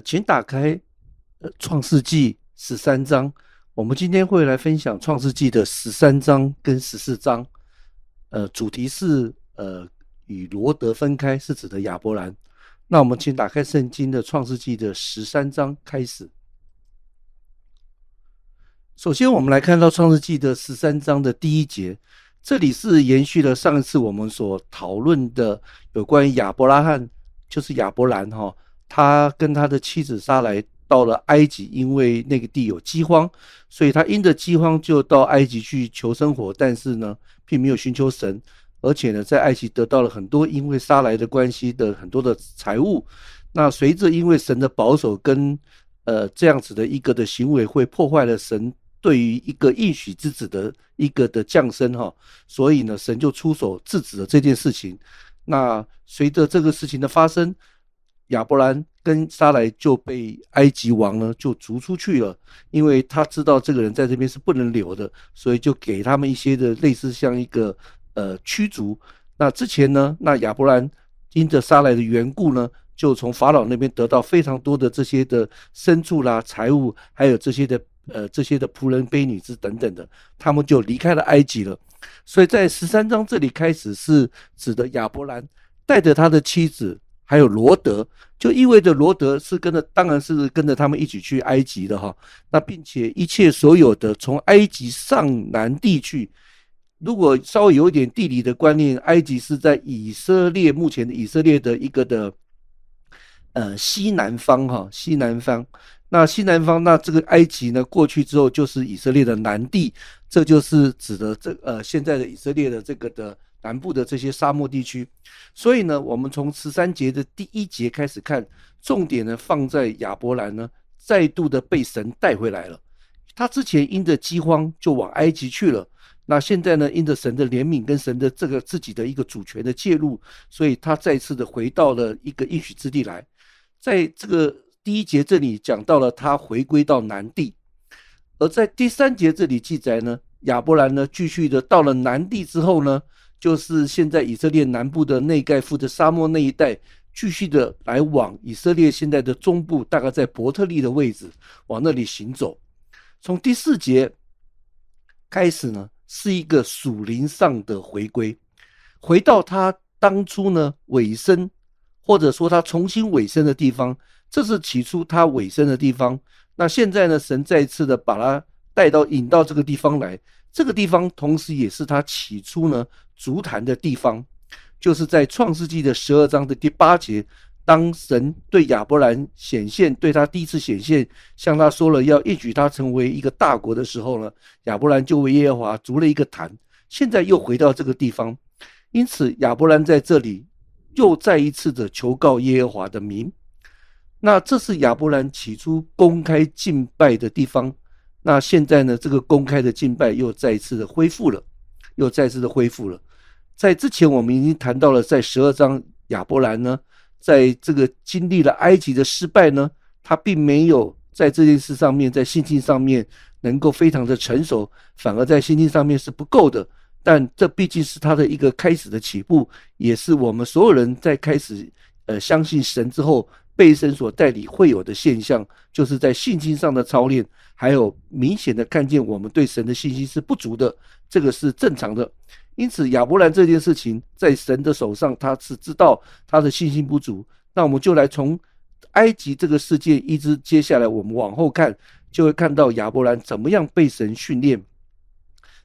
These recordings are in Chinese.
请打开创世纪13章。我们今天会来分享创世纪的13章跟14章。主题是与罗德分开，是指的亚伯兰。那我们请打开圣经的创世纪的13章开始。首先，我们来看到创世纪的13章的第一节，这里是延续了上一次我们所讨论的有关于亚伯拉罕，就是亚伯兰他跟他的妻子撒来到了埃及，因为那个地有饥荒，所以他因着饥荒就到埃及去求生活，但是呢，并没有寻求神，而且呢，在埃及得到了很多因为撒来的关系的很多的财物。那随着因为神的保守跟这样子的一个的行为，会破坏了神对于一个应许之子的一个的降生所以呢，神就出手制止了这件事情。那随着这个事情的发生，亚伯兰跟撒来就被埃及王呢就逐出去了，因为他知道这个人在这边是不能留的，所以就给他们一些的类似像一个驱逐。那之前呢，那亚伯兰因着撒来的缘故呢，就从法老那边得到非常多的这些的牲畜啦、财物，还有这些的仆人、婢女之等等的，他们就离开了埃及了。所以在13章这里开始是指的亚伯兰带着他的妻子还有罗德，就意味着罗德是当然是跟着他们一起去埃及的那并且一切所有的从埃及上南地去，如果稍微有一点地理的观念，埃及是在目前的以色列的一个的西南方西南方。那西南方，那这个埃及呢过去之后就是以色列的南地，这就是指的现在的以色列的这个的南部的这些沙漠地区。所以呢，我们从13节的第一节开始看，重点呢放在亚伯兰呢再度的被神带回来了。他之前因着饥荒就往埃及去了，那现在呢因着神的怜悯跟神的这个自己的一个主权的介入，所以他再次的回到了一个应许之地来。在这个第一节这里讲到了他回归到南地，而在第3节这里记载呢，亚伯兰呢继续的到了南地之后呢，就是现在以色列南部的内盖夫的沙漠那一带，继续的来往以色列现在的中部，大概在伯特利的位置往那里行走。从第4节开始呢，是一个属灵上的回归，回到他当初呢尾声，或者说他重新尾声的地方，这是起初他尾声的地方。那现在呢，神再一次的把他引到这个地方来，这个地方同时也是他起初呢足坛的地方，就是在创世纪的12章的第8节，当神对亚伯兰显现，对他第一次显现，向他说了要应许他成为一个大国的时候呢，亚伯兰就为耶和华筑了一个坛，现在又回到这个地方。因此亚伯兰在这里又再一次的求告耶和华的名。那这是亚伯兰起初公开敬拜的地方，那现在呢，这个公开的敬拜又再一次的恢复了。在之前我们已经谈到了，在12章亚伯兰呢，在这个经历了埃及的失败呢，他并没有在这件事上面，在信心上面能够非常的成熟，反而在信心上面是不够的。但这毕竟是他的一个开始的起步，也是我们所有人在开始相信神之后，被神所带领会有的现象，就是在信心上的操练，还有明显的看见我们对神的信心是不足的，这个是正常的。因此亚伯兰这件事情在神的手上，他是知道他的信心不足。那我们就来从埃及这个事件一直接下来我们往后看，就会看到亚伯兰怎么样被神训练，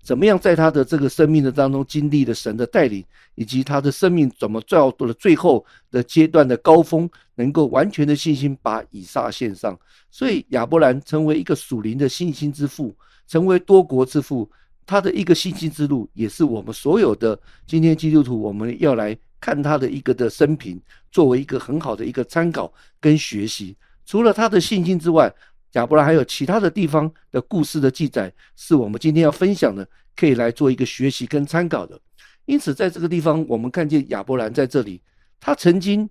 怎么样在他的这个生命的当中经历了神的带领，以及他的生命怎么到了最后的阶段的高峰，能够完全的信心把以撒献上。所以亚伯兰成为一个属灵的信心之父，成为多国之父，他的一个信心之路，也是我们所有的今天基督徒我们要来看他的一个的生平，作为一个很好的一个参考跟学习。除了他的信心之外，亚伯兰还有其他的地方的故事的记载，是我们今天要分享的，可以来做一个学习跟参考的。因此在这个地方我们看见亚伯兰在这里，他曾经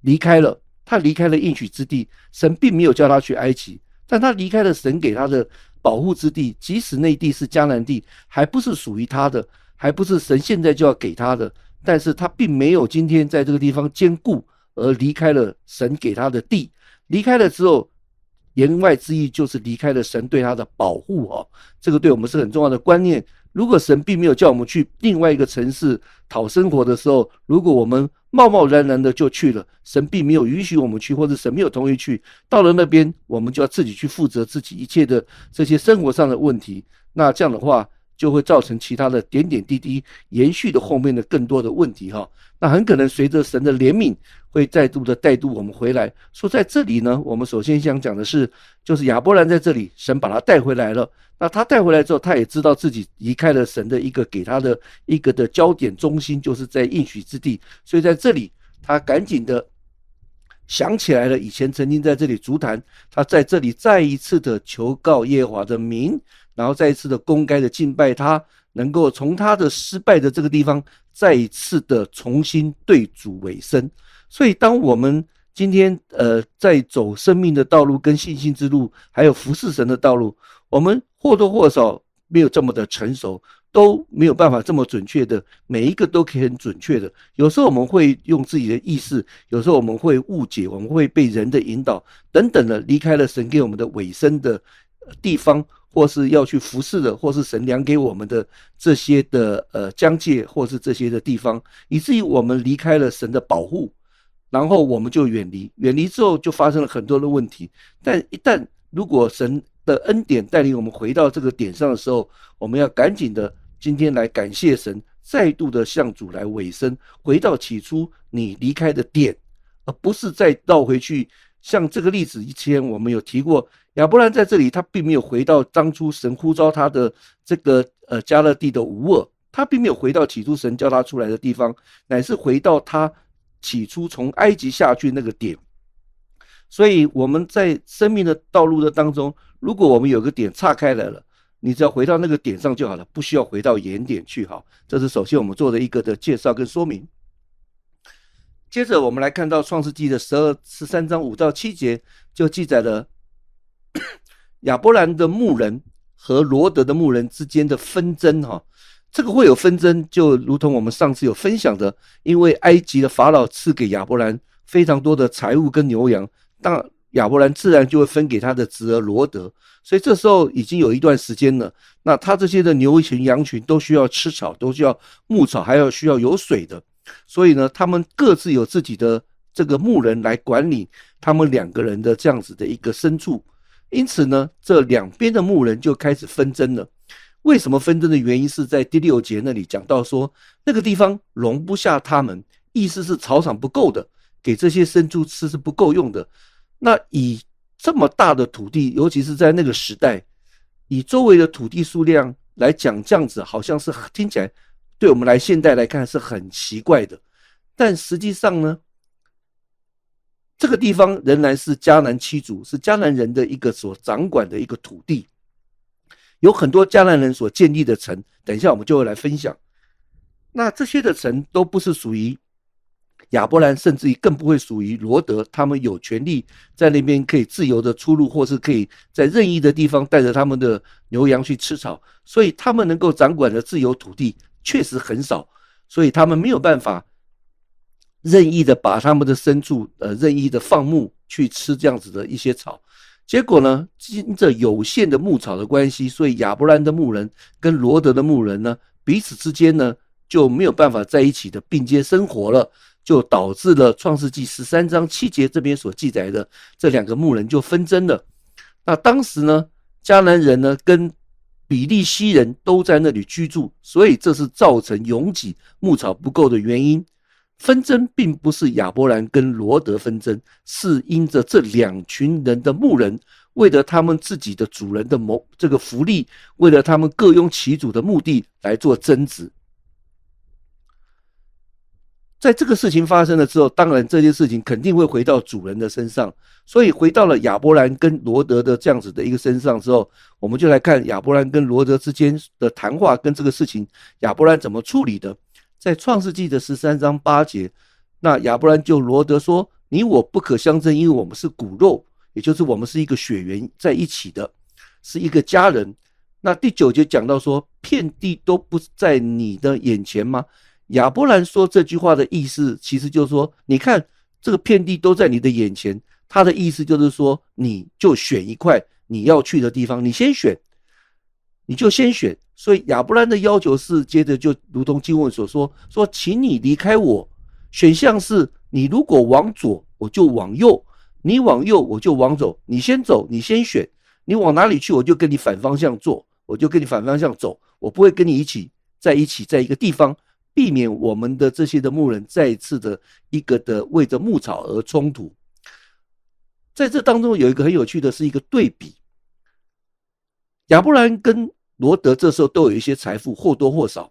离开了应许之地，神并没有叫他去埃及，但他离开了神给他的保护之地，即使那地是迦南地，还不是属于他的，还不是神现在就要给他的，但是他并没有今天在这个地方坚固，而离开了神给他的地，离开了之后，言外之意就是离开了神对他的保护哦，这个对我们是很重要的观念。如果神并没有叫我们去另外一个城市讨生活的时候，如果我们贸贸然然的就去了，神并没有允许我们去，或者神没有同意去，到了那边我们就要自己去负责自己一切的这些生活上的问题。那这样的话就会造成其他的点点滴滴延续的后面的更多的问题哈。那很可能随着神的怜悯会再度的带度我们回来。说在这里呢，我们首先想讲的是，就是亚伯兰在这里，神把他带回来了。那他带回来之后，他也知道自己离开了神的一个给他的一个的焦点中心，就是在应许之地。所以在这里，他赶紧的想起来了以前曾经在这里足坛，他在这里再一次的求告耶和华的名，然后再一次的公开的敬拜他，能够从他的失败的这个地方再一次的重新对主委身。所以当我们今天在走生命的道路跟信心之路，还有服侍神的道路，我们或多或少没有这么的成熟，都没有办法这么准确的，每一个都可以很准确的。有时候我们会用自己的意识，有时候我们会误解，我们会被人的引导等等的，离开了神给我们的委身的地方，或是要去服侍的，或是神量给我们的这些的疆界，或是这些的地方，以至于我们离开了神的保护，然后我们就远离之后就发生了很多的问题。但一旦如果神的恩典带领我们回到这个点上的时候，我们要赶紧的今天来感谢神，再度的向主来委身，回到起初你离开的点，而不是再绕回去。像这个例子以前我们有提过，亚伯兰在这里他并没有回到当初神呼召他的这个迦勒地的乌尔，他并没有回到起初神叫他出来的地方，乃是回到他起初从埃及下去那个点。所以我们在生命的道路的当中，如果我们有个点岔开来了，你只要回到那个点上就好了，不需要回到原点去。好，这是首先我们做的一个的介绍跟说明。接着我们来看到创世纪的13章5到7节，就记载了亚伯兰的牧人和罗德的牧人之间的纷争哈。这个会有纷争，就如同我们上次有分享的，因为埃及的法老赐给亚伯兰非常多的财物跟牛羊，当亚伯兰自然就会分给他的侄儿罗德。所以这时候已经有一段时间了，那他这些的牛群羊群都需要吃草，都需要牧草，还要需要有水的。所以呢，他们各自有自己的这个牧人来管理他们两个人的这样子的一个牲畜。因此呢，这两边的牧人就开始纷争了。为什么纷争的原因是在第6节那里讲到说，那个地方容不下他们，意思是草场不够的，给这些牲畜吃是不够用的。那以这么大的土地，尤其是在那个时代，以周围的土地数量来讲，这样子好像是听起来对我们来现代来看是很奇怪的。但实际上呢，这个地方仍然是迦南七族，是迦南人的一个所掌管的一个土地，有很多迦南人所建立的城，等一下我们就会来分享。那这些的城都不是属于亚伯兰，甚至于更不会属于罗德，他们有权利在那边可以自由的出入，或是可以在任意的地方带着他们的牛羊去吃草，所以他们能够掌管的自由土地确实很少，所以他们没有办法任意的把他们的牲畜任意的放牧去吃这样子的一些草。结果呢，因着有限的牧草的关系，所以亚伯兰的牧人跟罗德的牧人呢，彼此之间呢就没有办法在一起的并肩生活了，就导致了创世纪13章7节这边所记载的这两个牧人就纷争了。那当时呢，迦南人呢跟比利西人都在那里居住，所以这是造成拥挤牧草不够的原因。纷争并不是亚伯兰跟罗德纷争，是因着这两群人的牧人为了他们自己的主人的这个福利，为了他们各拥其主的目的来做争执。在这个事情发生了之后，当然这件事情肯定会回到主人的身上，所以回到了亚伯兰跟罗德的这样子的一个身上之后，我们就来看亚伯兰跟罗德之间的谈话跟这个事情亚伯兰怎么处理的。在创世纪的13章8节，那亚伯兰就罗德说，你我不可相争，因为我们是骨肉，也就是我们是一个血缘在一起的，是一个家人。那第9节讲到说，遍地都不在你的眼前吗？亚伯兰说这句话的意思其实就是说，你看这个遍地都在你的眼前，他的意思就是说，你就选一块你要去的地方，你先选，你就先选。所以亚伯兰的要求是，接着就如同经文所说，说请你离开我。选项是你如果往左，我就往右；你往右，我就往左。你先走，你先选。你往哪里去，我就跟你反方向做，我就跟你反方向走。我不会跟你在一个地方，避免我们的这些的牧人再一次的为着牧草而冲突。在这当中有一个很有趣的是一个对比，亚伯兰跟罗德这时候都有一些财富，或多或少。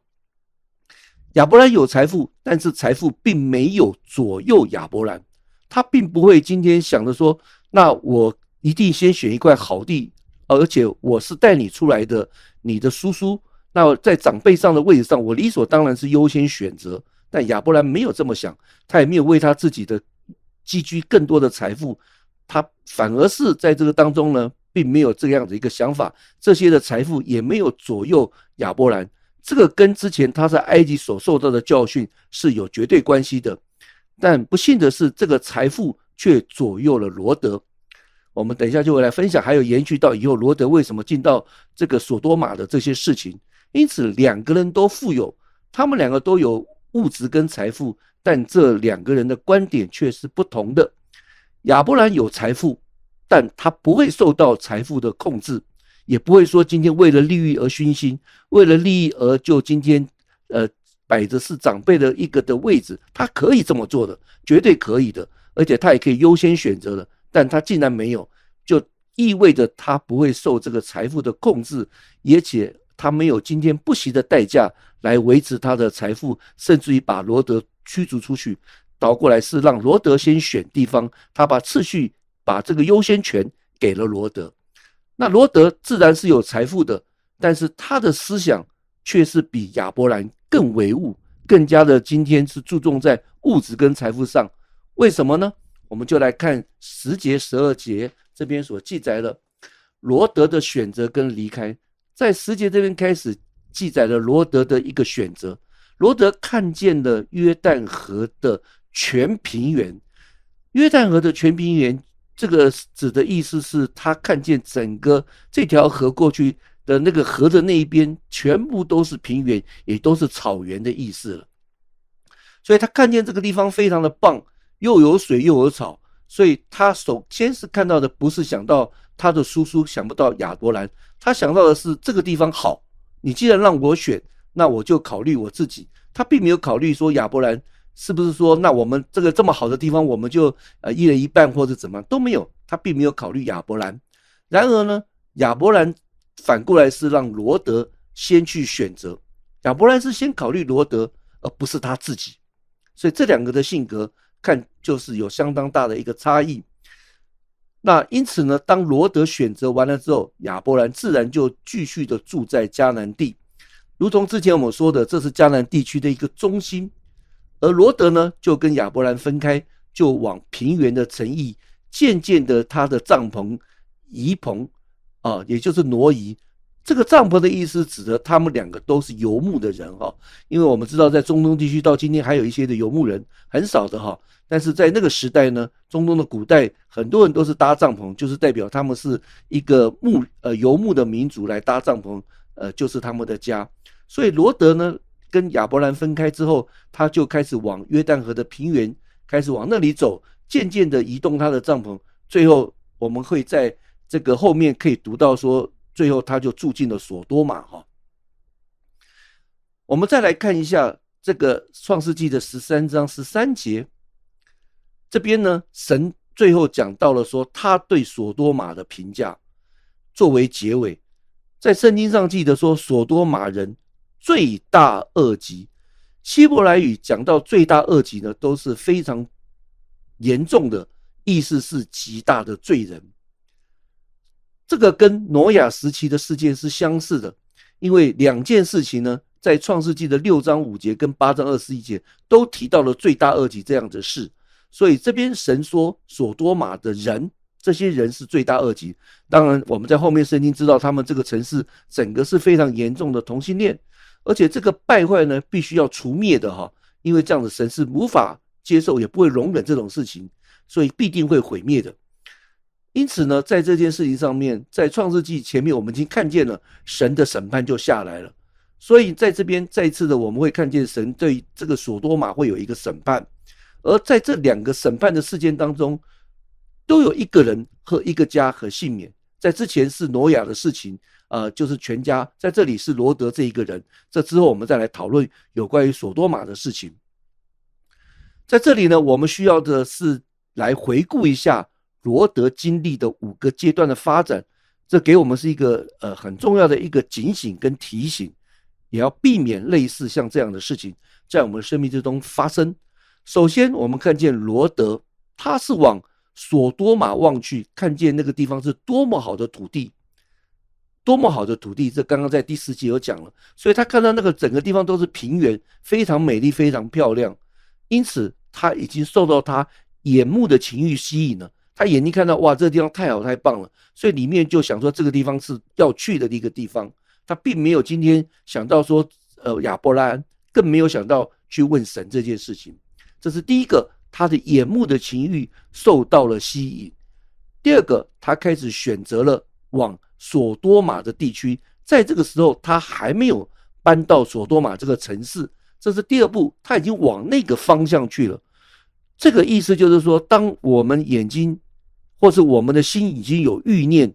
亚伯兰有财富，但是财富并没有左右亚伯兰，他并不会今天想着说，那我一定先选一块好地，而且我是带你出来的，你的叔叔，那在长辈上的位置上，我理所当然是优先选择。但亚伯兰没有这么想，他也没有为他自己的积聚更多的财富，他反而是在这个当中呢，并没有这样的一个想法，这些的财富也没有左右亚伯兰。这个跟之前他在埃及所受到的教训是有绝对关系的。但不幸的是，这个财富却左右了罗德。我们等一下就会来分享，还有延续到以后罗德为什么进到这个索多玛的这些事情。因此两个人都富有，他们两个都有物质跟财富，但这两个人的观点却是不同的。亚伯兰有财富，但他不会受到财富的控制，也不会说今天为了利益而熏心，为了利益而就今天摆着是长辈的一个的位置，他可以这么做的，绝对可以的，而且他也可以优先选择的，但他竟然没有，就意味着他不会受这个财富的控制，而且他没有今天不惜的代价来维持他的财富，甚至于把罗德驱逐出去。倒过来是让罗德先选地方，他把次序把这个优先权给了罗德。那罗德自然是有财富的，但是他的思想却是比亚伯兰更唯物，更加的今天是注重在物质跟财富上。为什么呢？我们就来看10节12节这边所记载了罗德的选择跟离开。在10节这边开始记载了罗德的一个选择。罗德看见了约旦河的全平原，约旦河的全平原，这个指的意思是他看见整个这条河过去的那个河的那一边全部都是平原，也都是草原的意思了。所以他看见这个地方非常的棒，又有水又有草，所以他首先是看到的不是想到他的叔叔，想不到亚伯兰，他想到的是这个地方好，你既然让我选，那我就考虑我自己。他并没有考虑说亚伯兰是不是说，那我们这么好的地方，我们就一人一半或者怎么样都没有，他并没有考虑亚伯兰。然而呢，亚伯兰反过来是让罗德先去选择，亚伯兰是先考虑罗德，而不是他自己。所以这两个的性格看就是有相当大的一个差异。那因此呢，当罗德选择完了之后，亚伯兰自然就继续的住在迦南地，如同之前我们说的，这是迦南地区的一个中心。而罗德呢，就跟亚伯兰分开，就往平原的城邑，渐渐的他的帐篷移棚也就是挪移。这个帐篷的意思指的他们两个都是游牧的人因为我们知道在中东地区到今天还有一些的游牧人，很少的但是在那个时代呢，中东的古代很多人都是搭帐篷，就是代表他们是一个游牧的民族来搭帐篷，就是他们的家。所以罗德呢跟亚伯兰分开之后，他就开始往约旦河的平原开始往那里走，渐渐的移动他的帐篷，最后我们会在这个后面可以读到说，最后他就住进了索多玛我们再来看一下这个创世纪的13章13节，这边呢神最后讲到了说他对索多玛的评价，作为结尾。在圣经上记得说，索多玛人罪大恶极。希伯来语讲到罪大恶极呢，都是非常严重的，意思是极大的罪人。这个跟挪亚时期的事件是相似的，因为两件事情呢，在创世纪的6章5节跟8章21节都提到了罪大恶极这样的事。所以这边神说索多玛的人，这些人是罪大恶极。当然我们在后面圣经知道他们这个城市整个是非常严重的同性恋，而且这个败坏呢必须要除灭的因为这样的神是无法接受也不会容忍这种事情，所以必定会毁灭的。因此呢，在这件事情上面，在创世纪前面我们已经看见了神的审判就下来了，所以在这边再一次的我们会看见神对这个所多玛会有一个审判，而在这两个审判的事件当中，都有一个人和一个家和幸免。在之前是挪亚的事情，就是全家，在这里是罗德这一个人。这之后我们再来讨论有关于所多玛的事情。在这里呢，我们需要的是来回顾一下罗德经历的5个阶段的发展，这给我们是一个很重要的一个警醒跟提醒，也要避免类似像这样的事情在我们的生命之中发生。首先，我们看见罗德，他是往所多玛望去，看见那个地方是多么好的土地，多么好的土地，这刚刚在第4节有讲了，所以他看到那个整个地方都是平原，非常美丽，非常漂亮，因此他已经受到他眼目的情欲吸引了。他眼睛看到，哇，这个地方太好太棒了，所以里面就想说这个地方是要去的一个地方。他并没有今天想到说，亚伯拉罕更没有想到去问神这件事情。这是第一个，他的眼目的情欲受到了吸引。第二个，他开始选择了往所多玛的地区，在这个时候他还没有搬到所多玛这个城市，这是第二步，他已经往那个方向去了。这个意思就是说，当我们眼睛或是我们的心已经有欲念，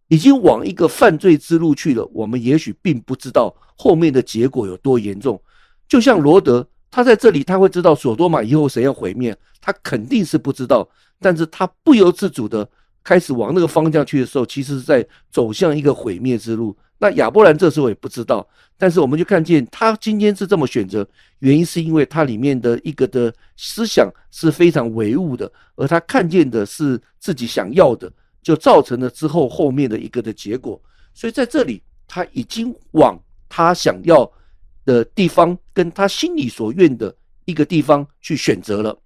已经往一个犯罪之路去了，我们也许并不知道后面的结果有多严重。就像罗德，他在这里他会知道所多玛以后谁要毁灭，他肯定是不知道，但是他不由自主的开始往那个方向去的时候，其实是在走向一个毁灭之路。那亚伯兰这时候也不知道，但是我们就看见他今天是这么选择，原因是因为他里面的一个的思想是非常唯物的，而他看见的是自己想要的，就造成了之后后面的一个的结果。所以在这里他已经往他想要的地方跟他心里所愿的一个地方去选择了。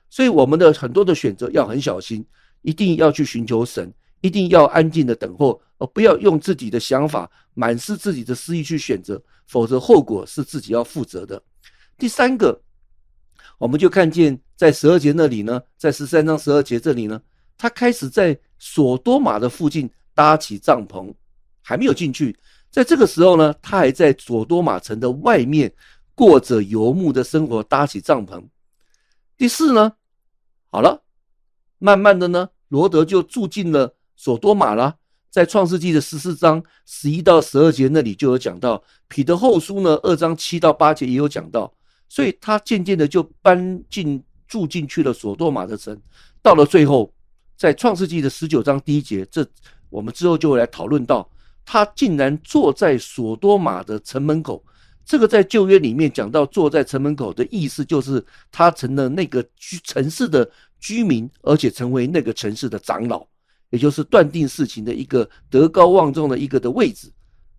所以我们的很多的选择要很小心，一定要去寻求神，一定要安静的等候，而不要用自己的想法满是自己的私意去选择，否则后果是自己要负责的。第三个，我们就看见在12节那里呢，在13章12节这里呢，他开始在所多玛的附近搭起帐篷，还没有进去。在这个时候呢，他还在所多玛城的外面过着游牧的生活，搭起帐篷。第四呢，好了，慢慢的呢，罗德就住进了所多玛了。在创世纪的14章11到12节那里就有讲到，彼得后书呢2章7到8节也有讲到，所以他渐渐的就住进去了所多玛的城。到了最后，在创世纪的19章第1节，这我们之后就会来讨论到，他竟然坐在所多玛的城门口。这个在旧约里面讲到坐在城门口的意思，就是他成了那个城市的居民，而且成为那个城市的长老，也就是断定事情的一个德高望重的一个的位置。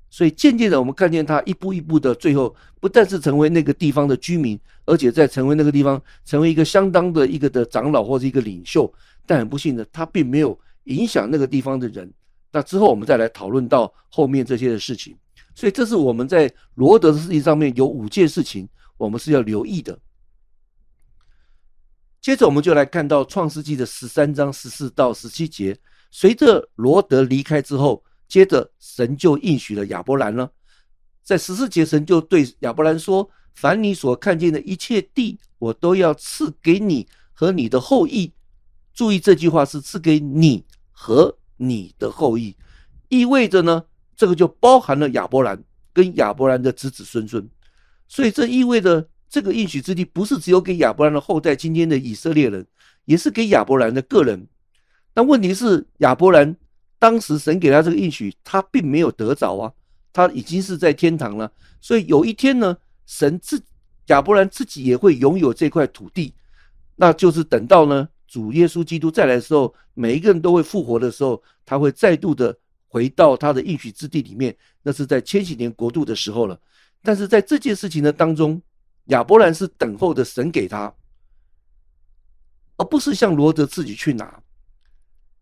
所以渐渐的我们看见他一步一步的，最后不但是成为那个地方的居民，而且在成为那个地方成为一个相当的一个的长老或者一个领袖。但很不幸的，他并没有影响那个地方的人。那之后我们再来讨论到后面这些的事情。所以这是我们在罗德的事情上面有5件事情我们是要留意的。接着我们就来看到创世纪的13章14到17节，随着罗德离开之后，接着神就应许了亚伯兰了。在14节，神就对亚伯兰说，凡你所看见的一切地，我都要赐给你和你的后裔。注意这句话是赐给你和你的后裔，意味着呢，这个就包含了亚伯兰跟亚伯兰的子子孙孙。所以这意味着这个应许之地不是只有给亚伯兰的后代，今天的以色列人，也是给亚伯兰的个人。但问题是，亚伯兰当时神给他这个应许，他并没有得着啊，他已经是在天堂了。所以有一天呢，亚伯兰自己也会拥有这块土地，那就是等到呢主耶稣基督再来的时候，每一个人都会复活的时候，他会再度的回到他的应许之地里面，那是在千禧年国度的时候了。但是在这件事情的当中，亚伯兰是等候的神给他，而不是像罗德自己去拿。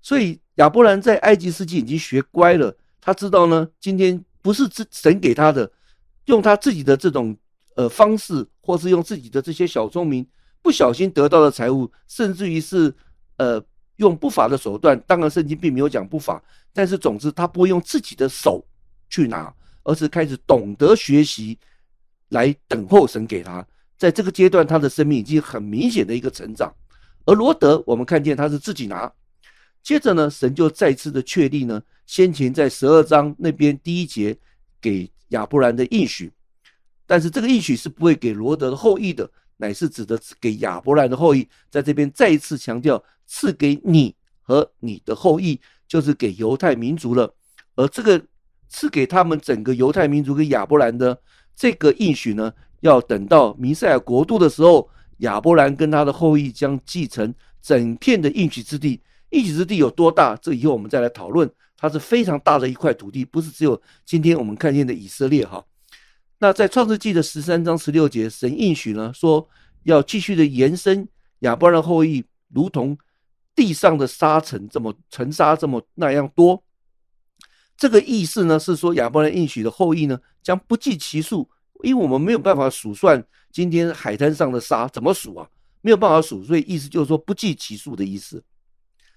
所以亚伯兰在埃及世界已经学乖了，他知道呢，今天不是神给他的，用他自己的这种方式，或是用自己的这些小聪明，不小心得到的财物，甚至于是用不法的手段，当然圣经并没有讲不法，但是总之他不会用自己的手去拿，而是开始懂得学习来等候神给他。在这个阶段，他的生命已经很明显的一个成长。而罗德我们看见他是自己拿，接着呢，神就再次的确立呢，先前在12章那边第1节给亚伯兰的应许，但是这个应许是不会给罗德的后裔的，乃是指的给亚伯兰的后裔。在这边再一次强调，赐给你和你的后裔，就是给犹太民族了。而这个赐给他们整个犹太民族跟亚伯兰的这个应许呢，要等到弥赛亚国度的时候，亚伯兰跟他的后裔将继承整片的应许之地。应许之地有多大，这以后我们再来讨论。它是非常大的一块土地，不是只有今天我们看见的以色列哈。那在创世纪的13章16节，神应许呢说要继续的延伸亚伯兰后裔，如同地上的沙尘这么尘沙这么那样多。这个意思呢是说，亚伯兰应许的后裔呢将不计其数，因为我们没有办法数算今天海滩上的沙，怎么数啊？没有办法数，所以意思就是说不计其数的意思。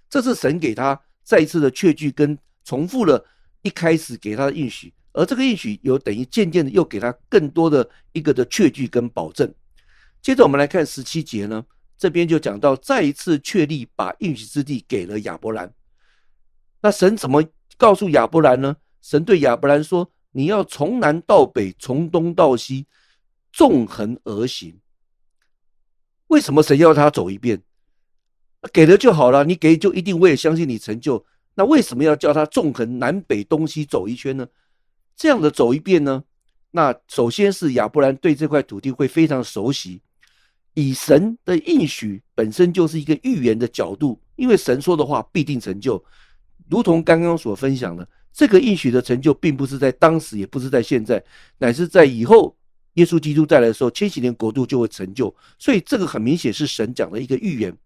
这是神给他再一次的确据跟重复了一开始给他的应许，而这个应许有等于渐渐的又给他更多的一个的确据跟保证。接着我们来看17节呢，这边就讲到再一次确立把应许之地给了亚伯兰。那神怎么告诉亚伯兰呢？神对亚伯兰说，你要从南到北，从东到西，纵横而行。为什么神要他走一遍？给了就好了，你给就一定我也相信你成就。那为什么要叫他纵横南北东西走一圈呢？这样的走一遍呢，那首先是亚伯兰对这块土地会非常熟悉，以神的应许本身就是一个预言的角度，因为神说的话必定成就，如同刚刚所分享的，这个应许的成就并不是在当时，也不是在现在，乃是在以后耶稣基督再来的时候，千禧年国度就会成就。所以这个很明显是神讲的一个预言。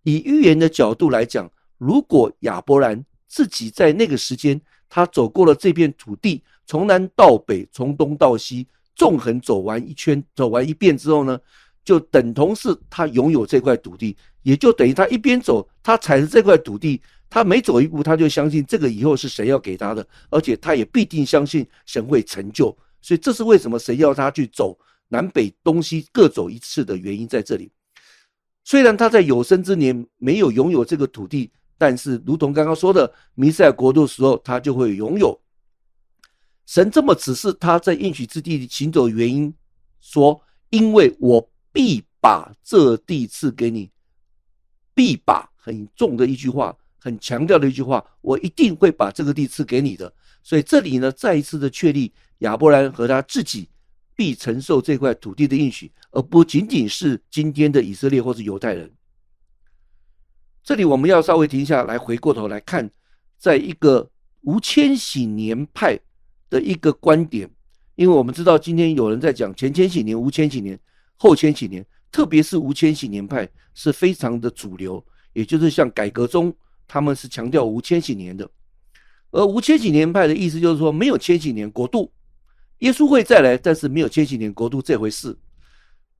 以预言的角度来讲，如果亚伯兰自己在那个时间他走过了这片土地，从南到北，从东到西，纵横走完一圈，走完一遍之后呢，就等同是他拥有这块土地，也就等于他一边走，他踩着这块土地，他每走一步他就相信这个以后是神要给他的，而且他也必定相信神会成就。所以这是为什么神要他去走南北东西各走一次的原因在这里。虽然他在有生之年没有拥有这个土地，但是如同刚刚说的，弥赛亚国度的时候他就会拥有。神这么指示他在应许之地行走的原因，说因为我必把这地赐给你，必把很重的一句话，很强调的一句话，我一定会把这个地赐给你的。所以这里呢再一次的确立亚伯兰和他自己必承受这块土地的应许，而不仅仅是今天的以色列或是犹太人。这里我们要稍微停下来，回过头来看，在一个无千禧年派的一个观点，因为我们知道今天有人在讲前千禧年、无千禧年、后千禧年，特别是无千禧年派是非常的主流，也就是像改革中他们是强调无千禧年的。而无千禧年派的意思就是说，没有千禧年国度，耶稣会再来，但是没有千禧年国度这回事。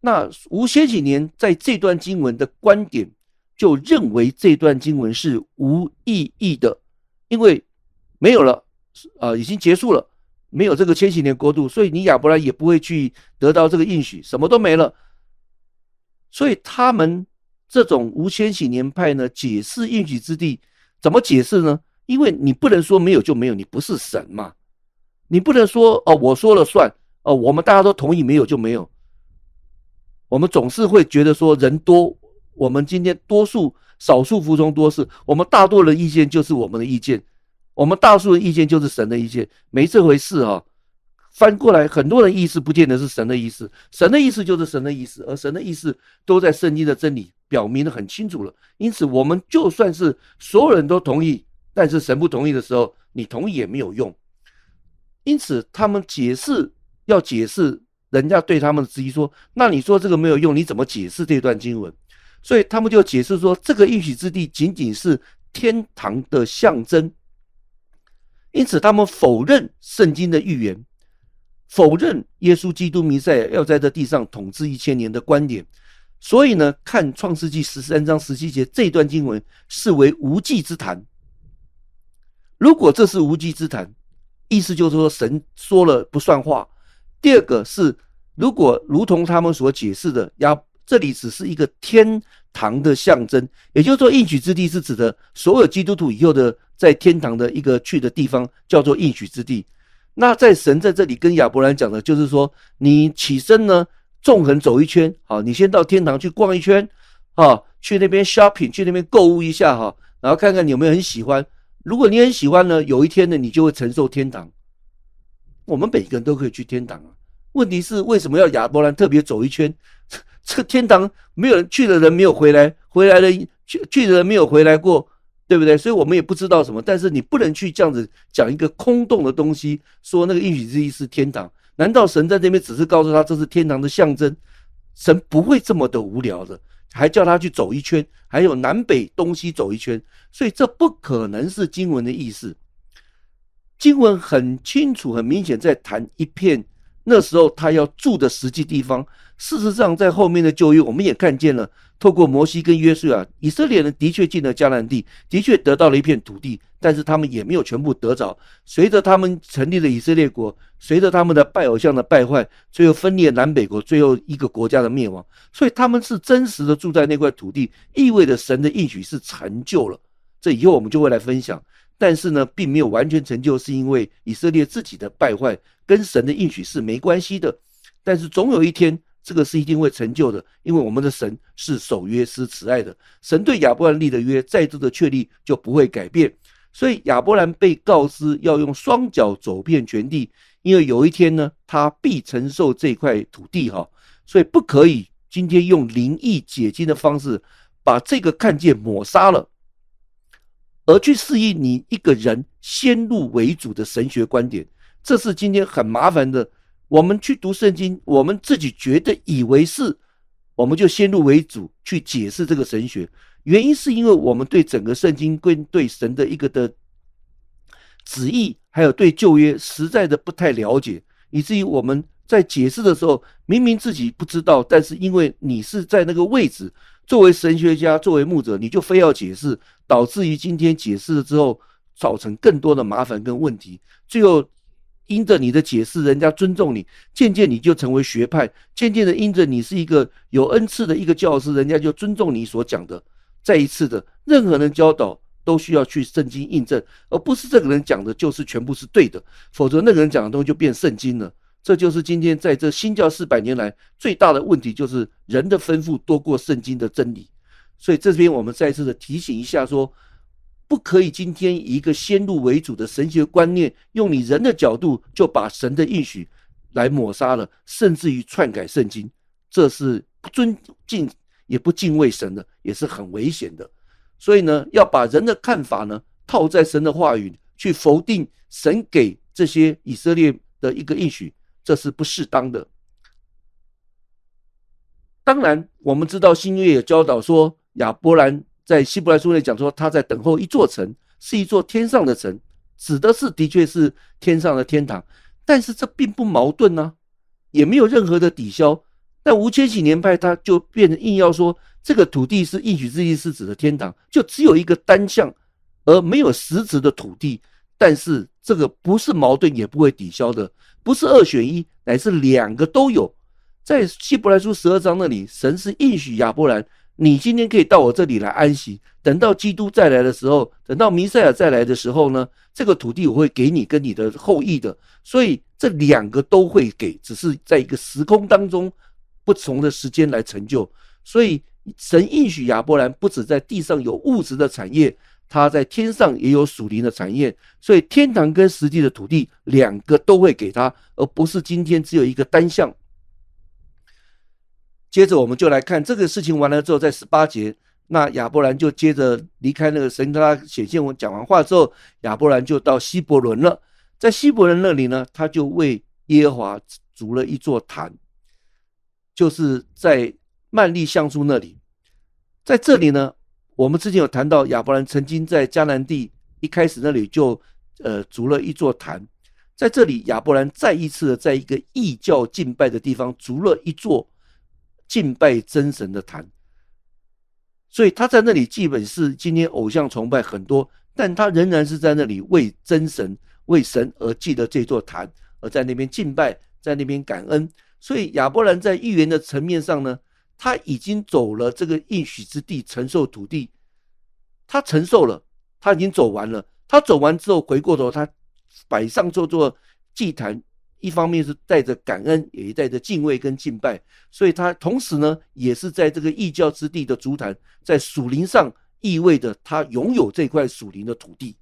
那无千禧年在这段经文的观点就认为这段经文是无意义的，因为没有了，已经结束了，没有这个千禧年国度，所以你亚伯兰也不会去得到这个应许，什么都没了。所以他们这种无千禧年派呢，解释应许之地怎么解释呢？因为你不能说没有就没有，你不是神嘛，你不能说我说了算，我们大家都同意没有就没有。我们总是会觉得说人多，我们今天多数少数服从多数，我们大多的意见就是我们的意见，我们大数的意见就是神的意见，没这回事啊。翻过来，很多人意思不见得是神的意思，神的意思就是神的意思，而神的意思都在圣经的真理表明得很清楚了。因此我们就算是所有人都同意，但是神不同意的时候，你同意也没有用。因此他们要解释人家对他们的质疑说，那你说这个没有用，你怎么解释这段经文？所以他们就解释说，这个应许之地仅仅是天堂的象征。因此他们否认圣经的预言，否认耶稣基督弥赛亚要在这地上统治1000年的观点。所以呢，看创世纪13章17节这段经文视为无稽之谈。如果这是无稽之谈，意思就是说神说了不算话。第二个是，如果如同他们所解释的，这里只是一个天堂的象征，也就是说应许之地是指的所有基督徒以后的在天堂的一个去的地方，叫做应许之地。那在神在这里跟亚伯兰讲的就是说，你起身呢，纵横走一圈，好，你先到天堂去逛一圈，去那边 shopping， 去那边购物一下，然后看看你有没有很喜欢。如果你很喜欢呢，有一天呢，你就会承受天堂。我们每个人都可以去天堂啊。问题是为什么要亚伯兰特别走一圈？这个天堂没有人去的人没有回来，回来的去的人没有回来过，对不对？所以我们也不知道什么。但是你不能去这样子讲一个空洞的东西，说那个应许之地是天堂。难道神在这边只是告诉他这是天堂的象征？神不会这么的无聊的，还叫他去走一圈，还有南北东西走一圈，所以这不可能是经文的意思。经文很清楚很明显在谈一片那时候他要住的实际地方。事实上在后面的旧约我们也看见了，透过摩西跟约书亚，以色列人的确进了迦南地，的确得到了一片土地，但是他们也没有全部得着。随着他们成立了以色列国，随着他们的拜偶像的败坏，最后分裂南北国，最后一个国家的灭亡。所以他们是真实的住在那块土地，意味着神的应许是成就了。这以后我们就会来分享。但是呢，并没有完全成就，是因为以色列自己的败坏跟神的应许是没关系的。但是总有一天，这个是一定会成就的，因为我们的神是守约施慈爱的。神对亚伯兰立的约，再度的确立就不会改变。所以亚伯兰被告知要用双脚走遍全地，因为有一天呢，他必承受这块土地所以不可以今天用灵意解经的方式把这个看见抹杀了，而去适应你一个人先入为主的神学观点。这是今天很麻烦的。我们去读圣经，我们自己觉得以为是，我们就先入为主去解释这个神学。原因是因为我们对整个圣经跟对神的一个的旨意，还有对旧约实在的不太了解，以至于我们在解释的时候，明明自己不知道，但是因为你是在那个位置，作为神学家，作为牧者，你就非要解释，导致于今天解释了之后，造成更多的麻烦跟问题。最后因着你的解释，人家尊重你，渐渐你就成为学派，渐渐的因着你是一个有恩赐的一个教师，人家就尊重你所讲的。再一次的，任何人教导都需要去圣经印证，而不是这个人讲的就是全部是对的，否则那个人讲的东西就变圣经了。这就是今天在这新教400年来最大的问题，就是人的吩咐多过圣经的真理。所以这边我们再次的提醒一下说，不可以今天以一个先入为主的神学观念，用你人的角度就把神的应许来抹杀了，甚至于篡改圣经。这是不尊敬也不敬畏神的，也是很危险的。所以呢，要把人的看法呢套在神的话语，去否定神给这些以色列的一个应许，这是不适当的。当然我们知道新约也教导说，亚伯兰在希伯来书内讲说，他在等候一座城，是一座天上的城，指的是的确是天上的天堂。但是这并不矛盾啊，也没有任何的抵消。但无千禧年派他就变成硬要说这个土地是应许之地，是指的天堂，就只有一个单项，而没有实质的土地。但是这个不是矛盾，也不会抵消的，不是2选1，乃是2个都有。在希伯来书12章那里，神是应许亚伯兰，你今天可以到我这里来安息，等到基督再来的时候，等到弥赛亚再来的时候呢，这个土地我会给你跟你的后裔的。所以这2个都会给，只是在一个时空当中不同的时间来成就。所以神应许亚伯兰不只在地上有物质的产业，他在天上也有属灵的产业。所以天堂跟实际的土地2个都会给他，而不是今天只有一个单项。接着我们就来看这个事情完了之后，在18节，那亚伯兰就接着离开那个神跟他显现文讲完话之后，亚伯兰就到希伯伦了。在希伯伦那里呢，他就为耶和华筑了一座坛，就是在曼利橡树那里。在这里呢，我们之前有谈到亚伯兰曾经在迦南地一开始那里就筑了一座坛。在这里亚伯兰再一次的在一个异教敬拜的地方筑了一座敬拜真神的坛。所以他在那里基本是今天偶像崇拜很多，但他仍然是在那里为真神、为神而建的这座坛，而在那边敬拜，在那边感恩。所以亚伯兰在预言的层面上呢，他已经走了这个应许之地，承受土地，他承受了，他已经走完了。他走完之后回过头，他摆上这座祭坛，一方面是带着感恩，也带着敬畏跟敬拜，所以他同时呢，也是在这个异教之地的足坛，在属灵上意味着他拥有这块属灵的土地，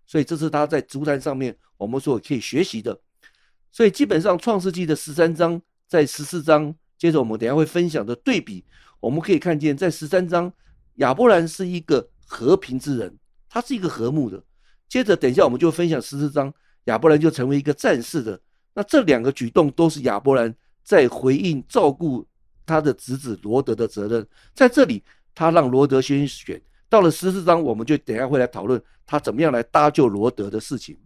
所以这是他在足坛上面我们说可以学习的。所以基本上创世纪的13章在14章，接着我们等一下会分享的对比，我们可以看见在13章亚伯兰是一个和平之人，他是一个和睦的。接着等一下我们就分享14章，亚伯兰就成为一个战士的。那这两个举动都是亚伯兰在回应照顾他的侄子罗德的责任。在这里他让罗德先选，到了14章我们就等一下会来讨论他怎么样来搭救罗德的事情。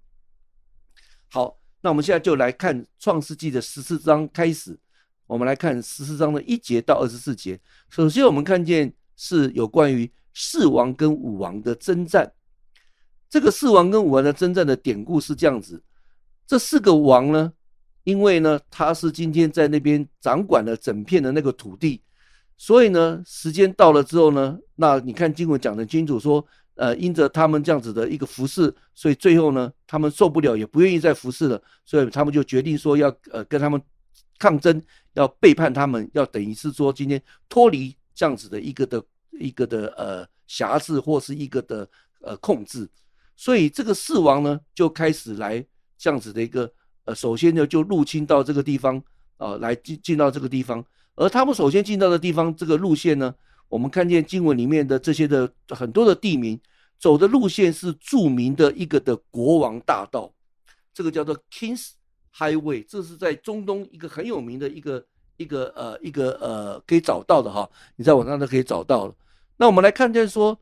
好，那我们现在就来看创世纪的14章开始，我们来看14章的1节到24节。首先我们看见是有关于4王跟5王的征战。这个4王跟5王的征战的典故是这样子，这4个王呢，因为呢他是今天在那边掌管了整片的那个土地，所以呢时间到了之后呢，那你看经文讲得清楚说，因着他们这样子的一个服侍，所以最后呢他们受不了，也不愿意再服侍了，所以他们就决定说要跟他们抗争，要背叛他们，要等于是说今天脱离这样子的一个的辖制或是一个的控制。所以这个4王呢就开始来这样子的一个首先呢就入侵到这个地方来进到这个地方。而他们首先进到的地方，这个路线呢，我们看见经文里面的这些的很多的地名走的路线是著名的一个的国王大道，这个叫做 King's Highway， 这是在中东一个很有名的一个可以找到的哈，你在网上都可以找到了。那我们来看见说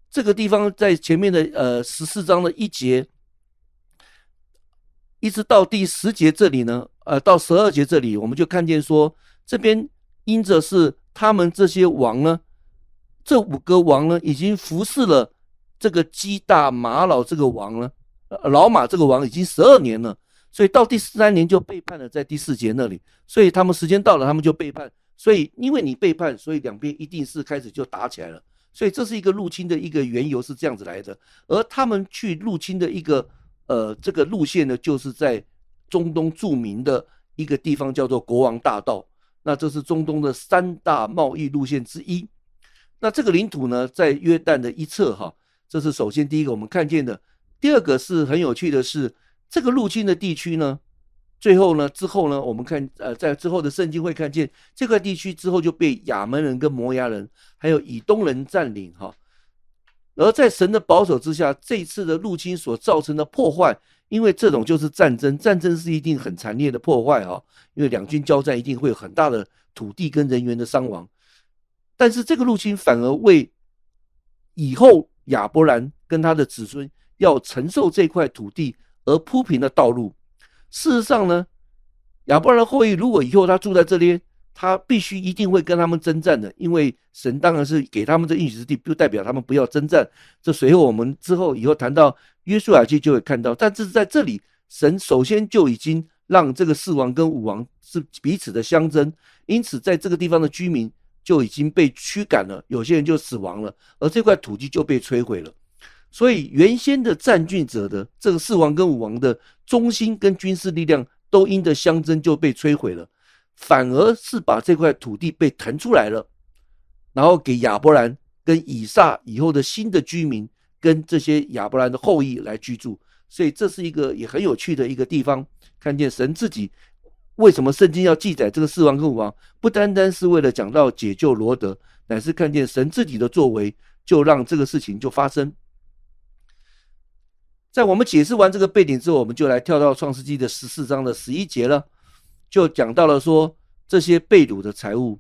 这个地方在前面的14章的1节一直到第10节这里呢，到12节这里，我们就看见说这边因着是他们这些王呢，这5个王呢已经服侍了这个基大玛老这个王呢，老马这个王已经12年了，所以到第13年就背叛了，在第4节那里，所以他们时间到了，他们就背叛。所以因为你背叛，所以两边一定是开始就打起来了。所以这是一个入侵的一个缘由是这样子来的。而他们去入侵的一个这个路线呢，就是在中东著名的一个地方叫做国王大道。那这是中东的3大贸易路线之一。那这个领土呢，在约旦的一侧哈，这是首先第一个我们看见的。第二个是很有趣的是，这个入侵的地区呢，最后呢之后呢，我们看在之后的圣经会看见这块地区之后就被亚门人跟摩押人还有以东人占领哈。而在神的保守之下，这一次的入侵所造成的破坏，因为这种就是战争，战争是一定很惨烈的破坏哈，因为两军交战一定会有很大的土地跟人员的伤亡。但是这个入侵反而为以后亚伯兰跟他的子孙要承受这块土地而铺平了道路。事实上呢，亚伯兰的后裔如果以后他住在这边，他必须一定会跟他们征战的，因为神当然是给他们这应许之地，不代表他们不要征战。这随后我们之后以后谈到约书亚记就会看到，但是在这里神首先就已经让这个4王跟5王是彼此的相争，因此在这个地方的居民就已经被驱赶了，有些人就死亡了，而这块土地就被摧毁了。所以原先的占据者的这个4王跟5王的中心跟军事力量都因着相争就被摧毁了，反而是把这块土地被腾出来了，然后给亚伯兰跟以撒以后的新的居民跟这些亚伯兰的后裔来居住。所以这是一个也很有趣的一个地方，看见神自己为什么圣经要记载这个4王跟5王，不单单是为了讲到解救罗德，乃是看见神自己的作为，就让这个事情就发生。在我们解释完这个背景之后，我们就来跳到创世纪的14章的11节了，就讲到了说这些被掳的财物，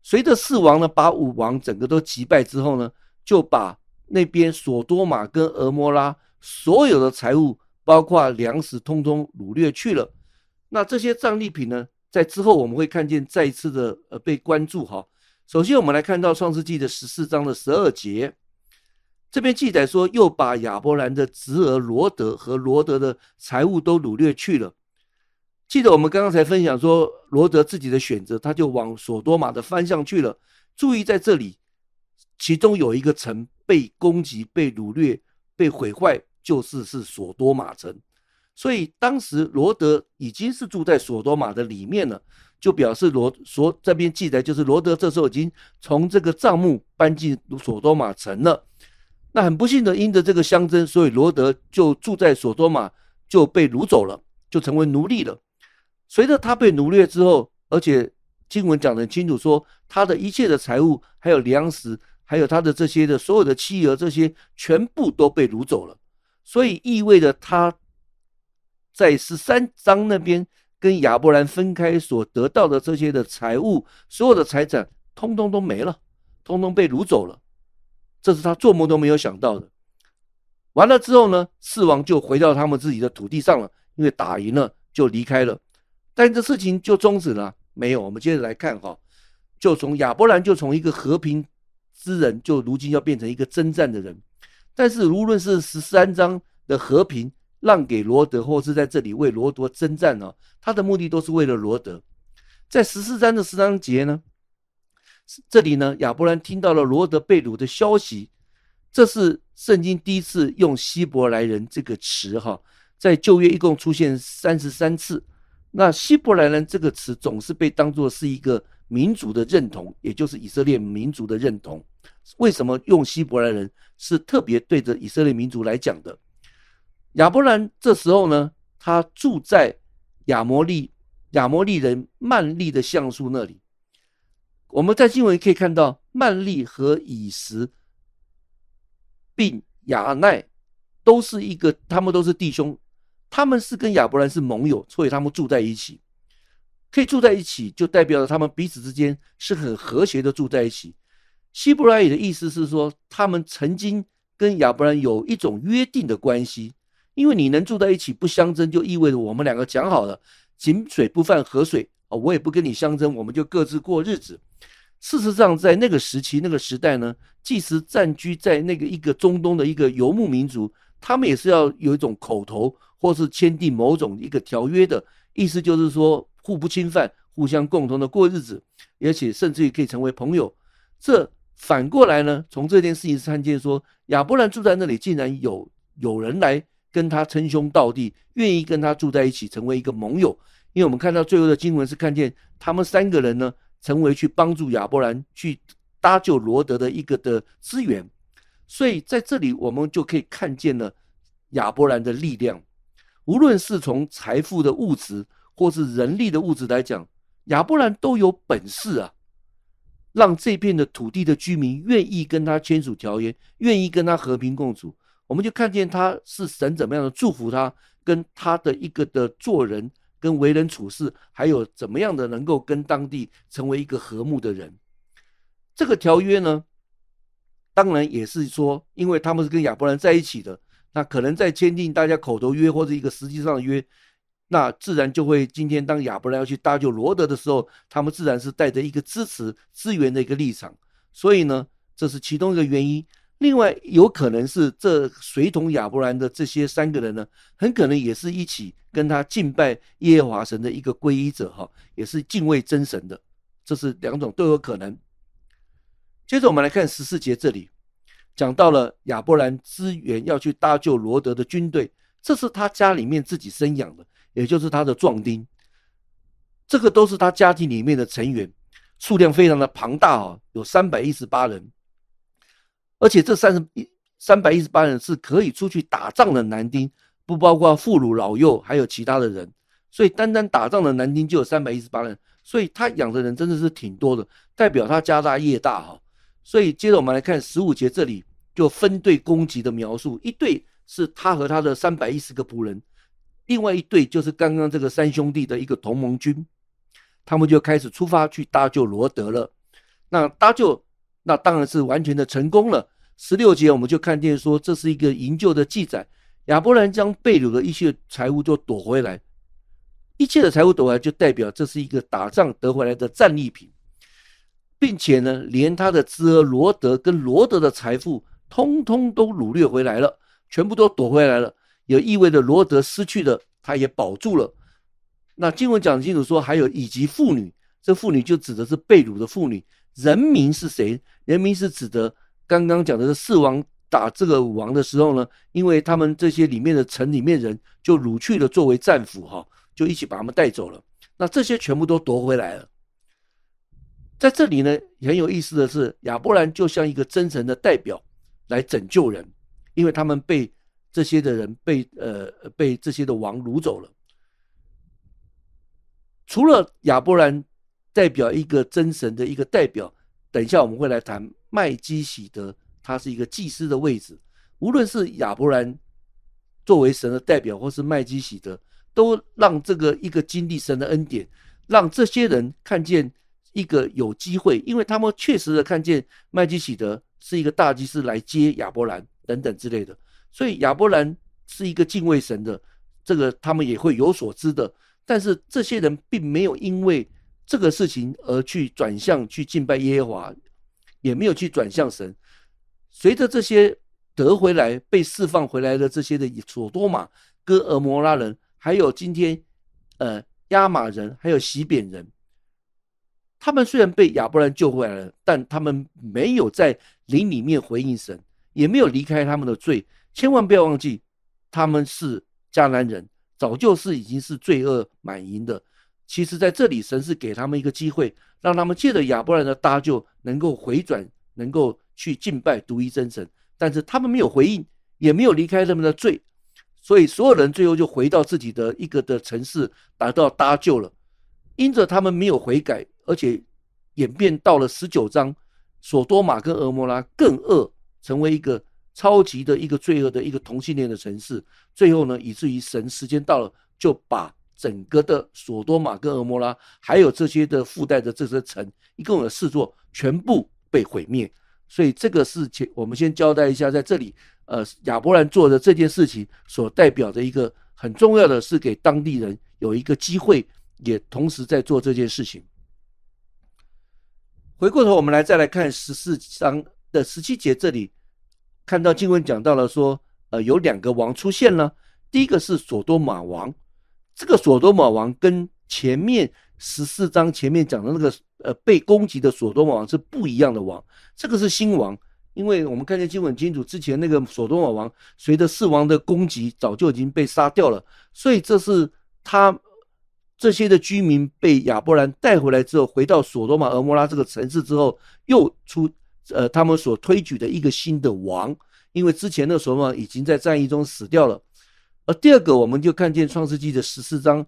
随着4王呢把5王整个都击败之后呢，就把那边索多玛跟俄摩拉所有的财物包括粮食通通掳掠去了。那这些战利品呢，在之后我们会看见再一次的被关注哈。首先我们来看到创世纪的14章的12节，这边记载说，又把亚伯兰的侄儿罗德和罗德的财物都掳掠去了。记得我们刚刚才分享说，罗德自己的选择，他就往所多玛的方向去了。注意在这里，其中有一个城被攻击、被掳掠、被毁坏，就是所多玛城。所以当时罗德已经是住在所多玛的里面了，就表示这边记载就是罗德这时候已经从这个帐幕搬进所多玛城了。那很不幸的，因着这个相争，所以罗德就住在所多玛，就被掳走了，就成为奴隶了。随着他被掳掠之后，而且经文讲得很清楚说，他的一切的财物，还有粮食，还有他的这些的所有的妻儿，这些全部都被掳走了。所以意味着他在13章那边跟亚伯兰分开所得到的这些的财物，所有的财产通通都没了，通通被掳走了。这是他做梦都没有想到的。完了之后呢，四王就回到他们自己的土地上了，因为打赢了就离开了。但这事情就终止了？没有。我们接着来看哈，就从亚伯兰就从一个和平之人，就如今要变成一个征战的人。但是无论是13章的和平让给罗德，或是在这里为罗德征战呢，他的目的都是为了罗德。在14章的13节呢，这里呢，亚伯兰听到了罗德被掳的消息。这是圣经第一次用希伯来人这个词哈，在旧约一共出现33次。那希伯来人这个词总是被当作是一个民族的认同，也就是以色列民族的认同。为什么用希伯来人？是特别对着以色列民族来讲的。亚伯兰这时候呢，他住在亚摩利人曼利的橡树那里。我们在经文可以看到，曼利和以实并亚奈他们都是弟兄，他们是跟亚伯兰是盟友，所以他们住在一起。可以住在一起，就代表着他们彼此之间是很和谐的住在一起。希伯来语的意思是说，他们曾经跟亚伯兰有一种约定的关系，因为你能住在一起不相争，就意味着我们两个讲好了，井水不犯河水，我也不跟你相争，我们就各自过日子。事实上，在那个时期、那个时代呢，即使占据在那个一个中东的一个游牧民族，他们也是要有一种口头，或是签订某种一个条约的，意思就是说互不侵犯，互相共同的过日子，而且甚至于可以成为朋友。这反过来呢，从这件事情看见说，亚伯兰住在那里，竟然有人来跟他称兄道弟，愿意跟他住在一起，成为一个盟友。因为我们看到最后的经文是看见他们3个人呢，成为去帮助亚伯兰去搭救罗德的一个的资源。所以在这里我们就可以看见了亚伯兰的力量。无论是从财富的物质或是人力的物质来讲，亚伯兰都有本事啊，让这片的土地的居民愿意跟他签署条约，愿意跟他和平共处。我们就看见他是神怎么样的祝福他，跟他的一个的做人跟为人处事，还有怎么样的能够跟当地成为一个和睦的人。这个条约呢，当然也是说，因为他们是跟亚伯兰在一起的，那可能在签订大家口头约或者一个实际上的约，那自然就会今天当亚伯兰要去搭救罗德的时候，他们自然是带着一个支持支援的一个立场。所以呢，这是其中一个原因。另外有可能是这随同亚伯兰的这些3个人呢，很可能也是一起跟他敬拜耶和华神的一个皈依者，也是敬畏真神的。这是2种都有可能。接着我们来看14节，这里讲到了亚伯兰支援要去搭救罗德的军队，这是他家里面自己生养的，也就是他的壮丁，这个都是他家庭里面的成员，数量非常的庞大，有318人。而且这318人是可以出去打仗的男丁，不包括妇孺老幼还有其他的人，所以单单打仗的男丁就有318人，所以他养的人真的是挺多的，代表他家大业大。所以接着我们来看15节，这里就分队攻击的描述，一队是他和他的310个仆人，另外一队就是刚刚这个3兄弟的一个同盟军，他们就开始出发去搭救罗德了。那搭救那当然是完全的成功了。16节我们就看见说，这是一个营救的记载，亚伯兰将被掳的一些财物就夺回来，一切的财物夺回来，就代表这是一个打仗得回来的战利品，并且呢，连他的侄儿罗德跟罗德的财富，通通都掳掠回来了，全部都夺回来了，也意味着罗德失去的他也保住了。那经文讲清楚说，还有以及妇女，这妇女就指的是被掳的妇女。人民是谁？人民是指的刚刚讲的是四王打这个王的时候呢，因为他们这些里面的城里面人就掳去了作为战俘哈，就一起把他们带走了。那这些全部都夺回来了。在这里呢，很有意思的是，亚伯兰就像一个真神的代表来拯救人，因为他们被这些的人被这些的王掳走了。除了亚伯兰代表一个真神的一个代表，等一下我们会来谈麦基洗德，他是一个祭司的位置。无论是亚伯兰作为神的代表，或是麦基洗德，都让这个一个经历神的恩典，让这些人看见一个有机会，因为他们确实的看见麦基洗德是一个大祭司来接亚伯兰等等之类的，所以亚伯兰是一个敬畏神的，这个他们也会有所知的。但是这些人并没有因为这个事情而去转向去敬拜耶和华，也没有去转向神。随着这些得回来被释放回来的这些的所多玛跟俄摩拉人，还有今天亚玛人还有西扁人，他们虽然被亚伯兰救回来了，但他们没有在灵里面回应神，也没有离开他们的罪。千万不要忘记，他们是迦南人，早就是已经是罪恶满盈的。其实在这里神是给他们一个机会，让他们借着亚伯兰的搭救能够回转，能够去敬拜独一真神。但是他们没有回应，也没有离开他们的罪，所以所有人最后就回到自己的一个的城市，达到搭救了。因着他们没有悔改，而且演变到了19章，所多玛跟俄摩拉更恶，成为一个超级的一个罪恶的一个同性恋的城市。最后呢，以至于神时间到了，就把整个的所多玛跟俄摩拉，还有这些的附带的这些城，一共有4座，全部被毁灭。所以这个是我们先交代一下，在这里，亚伯兰做的这件事情所代表的一个很重要的是给当地人有一个机会，也同时在做这件事情。回过头，我们再来看14章的17节，这里看到经文讲到了说，有2个王出现了。第一个是所多玛王，这个所多玛王跟前面14章前面讲的那个被攻击的所多玛王是不一样的王，这个是新王。因为我们看见经文很清楚，之前那个所多玛王随着4王的攻击早就已经被杀掉了，所以这是他这些的居民被亚伯兰带回来之后，回到所多玛俄摩拉这个城市之后，又他们所推举的一个新的王，因为之前的所多玛已经在战役中死掉了。而第二个，我们就看见创世纪的14章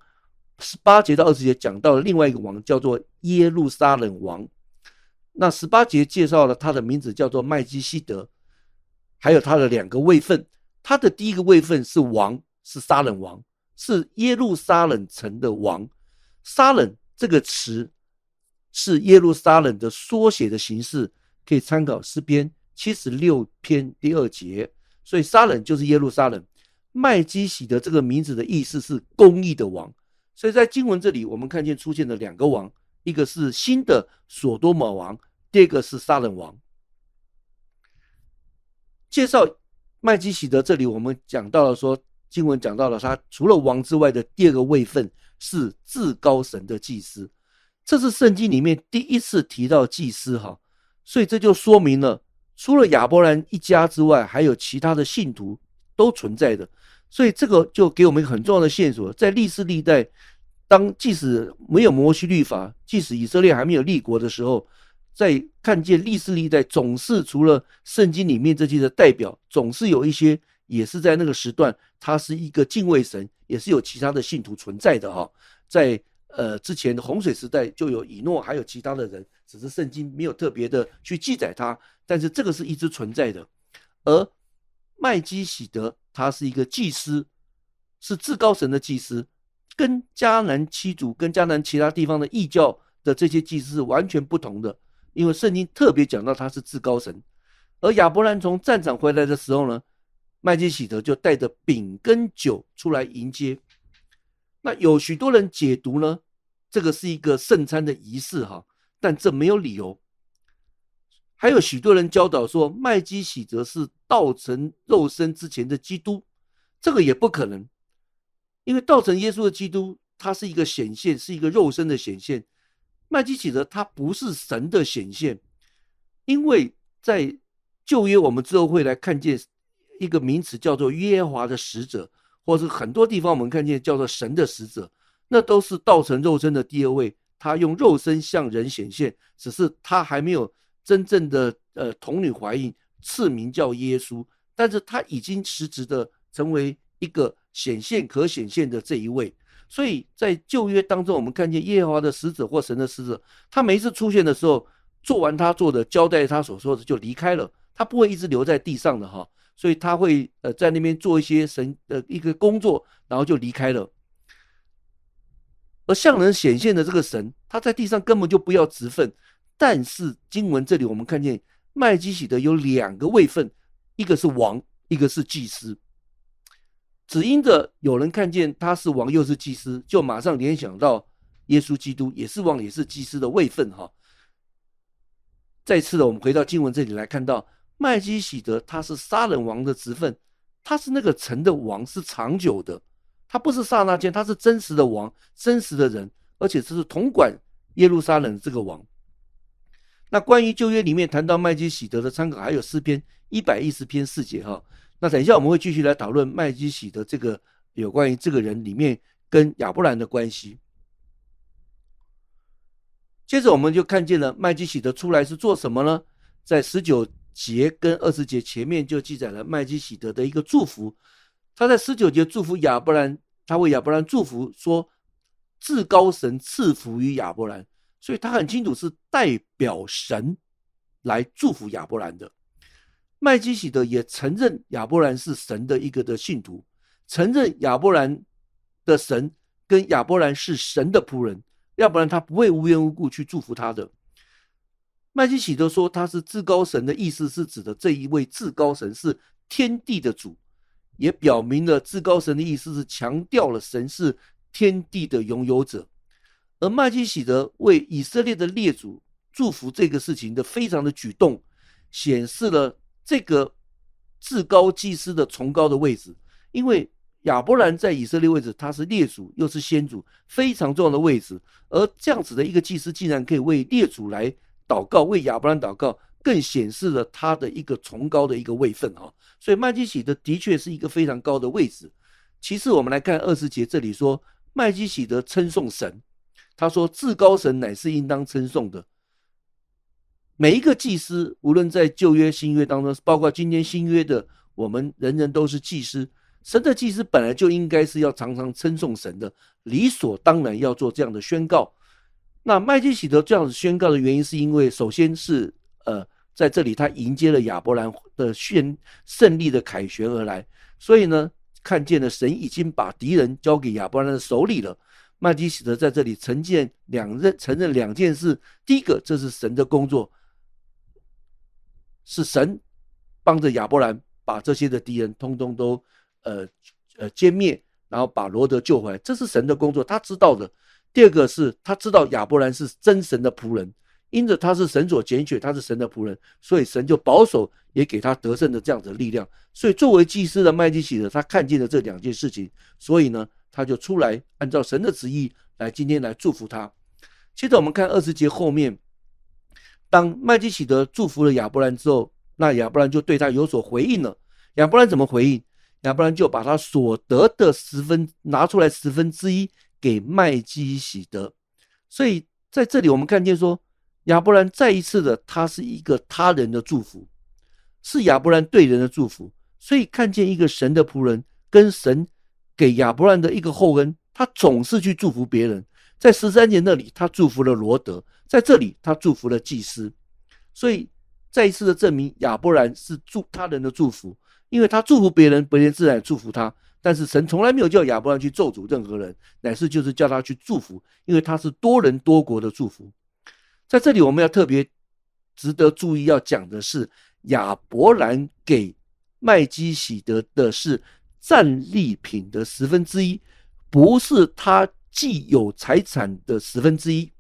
18节到20节讲到了另外一个王，叫做耶路撒冷王。那18节介绍了他的名字叫做麦基希德，还有他的2个位分。他的第一个位分是王，是撒冷王，是耶路撒冷城的王。撒冷这个词是耶路撒冷的缩写的形式，可以参考诗篇76篇第2节。所以撒冷就是耶路撒冷。麦基洗德这个名字的意思是公义的王，所以在经文这里我们看见出现了2个王，一个是新的所多玛王，第二个是撒冷王。介绍麦基洗德，这里我们讲到了说，经文讲到了他除了王之外的第2个位分是至高神的祭司，这是圣经里面第一次提到祭司哈，所以这就说明了除了亚伯兰一家之外，还有其他的信徒都存在的。所以这个就给我们一个很重要的线索，在历世历代，即使没有摩西律法，即使以色列还没有立国的时候，在看见历世历代总是除了圣经里面这些的代表，总是有一些也是在那个时段他是一个敬畏神，也是有其他的信徒存在的哈。在之前的洪水时代就有以诺还有其他的人，只是圣经没有特别的去记载他，但是这个是一直存在的。而麦基洗德他是一个祭司，是至高神的祭司，跟迦南七族跟迦南其他地方的异教的这些祭司是完全不同的，因为圣经特别讲到他是至高神。而亚伯兰从战场回来的时候呢，麦基洗德就带着饼跟酒出来迎接。那有许多人解读呢，这个是一个圣餐的仪式哈，但这没有理由。还有许多人教导说，麦基洗德是道成肉身之前的基督，这个也不可能，因为道成耶稣的基督，它是一个显现，是一个肉身的显现。麦基洗德他不是神的显现，因为在旧约我们之后会来看见一个名词叫做耶和华的使者，或是很多地方我们看见叫做神的使者，那都是道成肉身的第二位，他用肉身向人显现，只是他还没有真正的童女怀孕，赐名叫耶稣，但是他已经实质的成为一个显现可显现的这一位。所以在旧约当中，我们看见耶和华的使者或神的使者，他每一次出现的时候，做完他做的，交代他所说的就离开了，他不会一直留在地上的哈，所以他会在那边做一些神的一个工作，然后就离开了。而向人显现的这个神，他在地上根本就不要职分，但是经文这里我们看见麦基洗德有2个位分，一个是王，一个是祭司。只因着有人看见他是王又是祭司，就马上联想到耶稣基督也是王也是祭司的位分哈。再次的，我们回到经文这里来看到，麦基洗德他是杀人王的职分，他是那个城的王，是长久的，他不是刹那间，他是真实的王，真实的人，而且这是统管耶路撒冷的这个王。那关于旧约里面谈到麦基洗德的参考，还有诗篇110篇4节哈。那等一下我们会继续来讨论麦基洗德这个有关于这个人里面跟亚伯兰的关系。接着我们就看见了麦基洗德出来是做什么呢？在19节跟20节前面就记载了麦基洗德的一个祝福。他在19节祝福亚伯兰，他为亚伯兰祝福说，至高神赐福于亚伯兰，所以他很清楚是代表神来祝福亚伯兰的。麦基洗德也承认亚伯兰是神的一个的信徒，承认亚伯兰的神跟亚伯兰是神的仆人，要不然他不会无缘无故去祝福他的。麦基洗德说他是至高神的意思是指的这一位至高神是天地的主，也表明了至高神的意思是强调了神是天地的拥有者。而麦基洗德为以色列的列祖祝福这个事情的非常的举动，显示了这个至高祭司的崇高的位置。因为亚伯兰在以色列位置，他是列祖又是先祖，非常重要的位置，而这样子的一个祭司竟然可以为列祖来祷告，为亚伯兰祷告，更显示了他的一个崇高的一个位分。所以麦基洗德的确是一个非常高的位置。其次我们来看20节，这里说麦基洗德称颂神，他说至高神乃是应当称颂的。每一个祭司，无论在旧约新约当中，包括今天新约的，我们人人都是祭司，神的祭司本来就应该是要常常称颂神的，理所当然要做这样的宣告。那麦基洗德这样子宣告的原因，是因为首先是在这里他迎接了亚伯兰的胜利的凯旋而来，所以呢看见了神已经把敌人交给亚伯兰的手里了。麦基洗德在这里承认2件事，第一个，这是神的工作，是神帮着亚伯兰把这些的敌人通通都歼灭，然后把罗德救回来，这是神的工作，他知道的。第二个是他知道亚伯兰是真神的仆人，因着他是神所拣选，他是神的仆人，所以神就保守，也给他得胜的这样的力量。所以作为祭司的麦基洗德，他看见了这2件事情，所以呢他就出来按照神的旨意来今天来祝福他。接着我们看20节后面，当麦基洗德祝福了亚伯兰之后，那亚伯兰就对他有所回应了。亚伯兰怎么回应？亚伯兰就把他所得的拿出来1/10给麦基洗德。所以在这里我们看见说，亚伯兰再一次的，他是一个他人的祝福，是亚伯兰对人的祝福。所以看见一个神的仆人跟神给亚伯兰的一个厚恩，他总是去祝福别人。在13节那里他祝福了罗德，在这里他祝福了祭司。所以再一次的证明亚伯兰是他人的祝福，因为他祝福别人，别人自然祝福他。但是神从来没有叫亚伯兰去咒诅任何人，乃是就是叫他去祝福，因为他是多人多国的祝福。在这里我们要特别值得注意要讲的是，亚伯兰给麦基洗德的是战利品的1/10，不是他既有财产的1/10，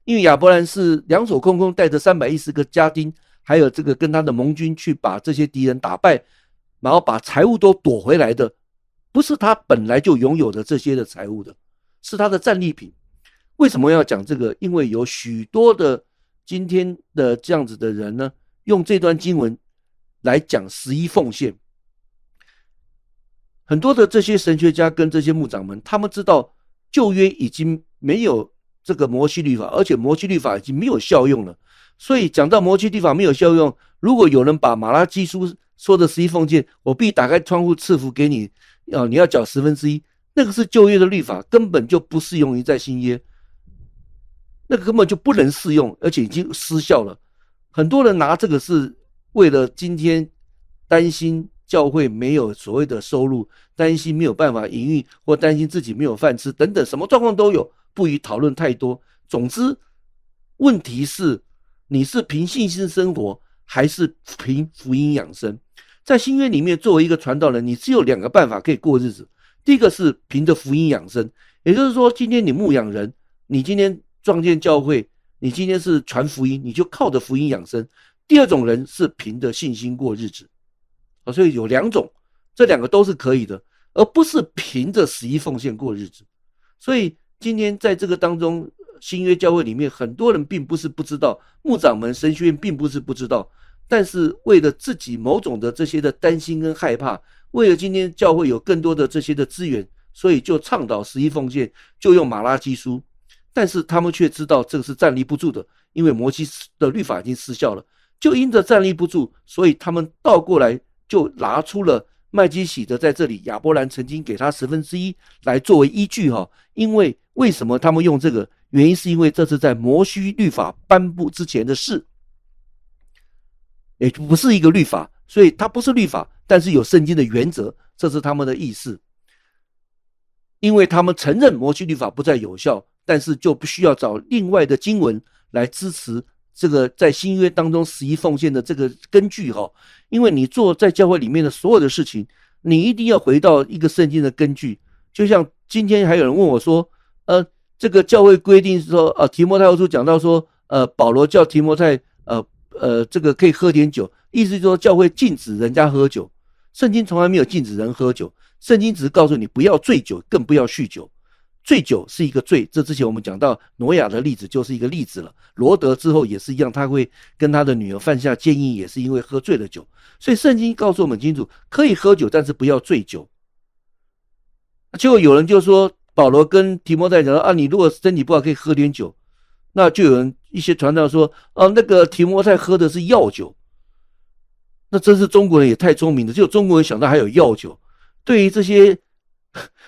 因为亚伯兰是两手空空，带着310个家丁，还有这个跟他的盟军去把这些敌人打败，然后把财物都夺回来的，不是他本来就拥有的这些的财物的，是他的战利品。为什么要讲这个？因为有许多的今天的这样子的人呢，用这段经文来讲11奉献。很多的这些神学家跟这些牧长们，他们知道旧约已经没有这个摩西律法，而且摩西律法已经没有效用了。所以讲到摩西律法没有效用，如果有人把马拉基书说的11奉献，我必打开窗户赐福给你，你要缴1/10，那个是旧约的律法，根本就不适用于在新约，那个根本就不能适用，而且已经失效了。很多人拿这个是为了今天担心教会没有所谓的收入，担心没有办法营运，或担心自己没有饭吃等等，什么状况都有，不宜讨论太多。总之，问题是你是凭信心生活，还是凭福音养生？在新约里面，作为一个传道人，你只有2个办法可以过日子。第一个是凭着福音养生，也就是说，今天你牧养人，你今天创建教会，你今天是传福音，你就靠着福音养生。第二种人是凭着信心过日子，所以有2种，这2个都是可以的，而不是凭着11奉献过日子。所以今天在这个当中，新约教会里面很多人并不是不知道，牧长们神学院并不是不知道，但是为了自己某种的这些的担心跟害怕，为了今天教会有更多的这些的资源，所以就倡导11奉献，就用马拉基书。但是他们却知道这个是站立不住的，因为摩西的律法已经失效了，就因着站立不住，所以他们倒过来就拿出了麦基洗德在这里亚伯兰曾经给他1/10来作为依据。因为为什么他们用这个？原因是因为这是在摩西律法颁布之前的事，也不是一个律法，所以它不是律法，但是有圣经的原则，这是他们的意思。因为他们承认摩西律法不再有效，但是就不需要找另外的经文来支持这个在新约当中11奉献的这个根据。因为你做在教会里面的所有的事情，你一定要回到一个圣经的根据。就像今天还有人问我说，这个教会规定说，提摩太后书讲到说，保罗叫提摩太，这个可以喝点酒，意思就是说教会禁止人家喝酒。圣经从来没有禁止人喝酒，圣经只是告诉你不要醉酒，更不要酗酒。醉酒是一个罪，这之前我们讲到挪亚的例子就是一个例子了。罗德之后也是一样，他会跟他的女儿犯下奸淫，也是因为喝醉了酒。所以圣经告诉我们清楚，可以喝酒，但是不要醉酒。结果有人就说，保罗跟提摩太讲说，你如果身体不好可以喝点酒，那就有人一些传道说，那个提摩太喝的是药酒。那真是中国人也太聪明了，只有中国人想到还有药酒。对于这些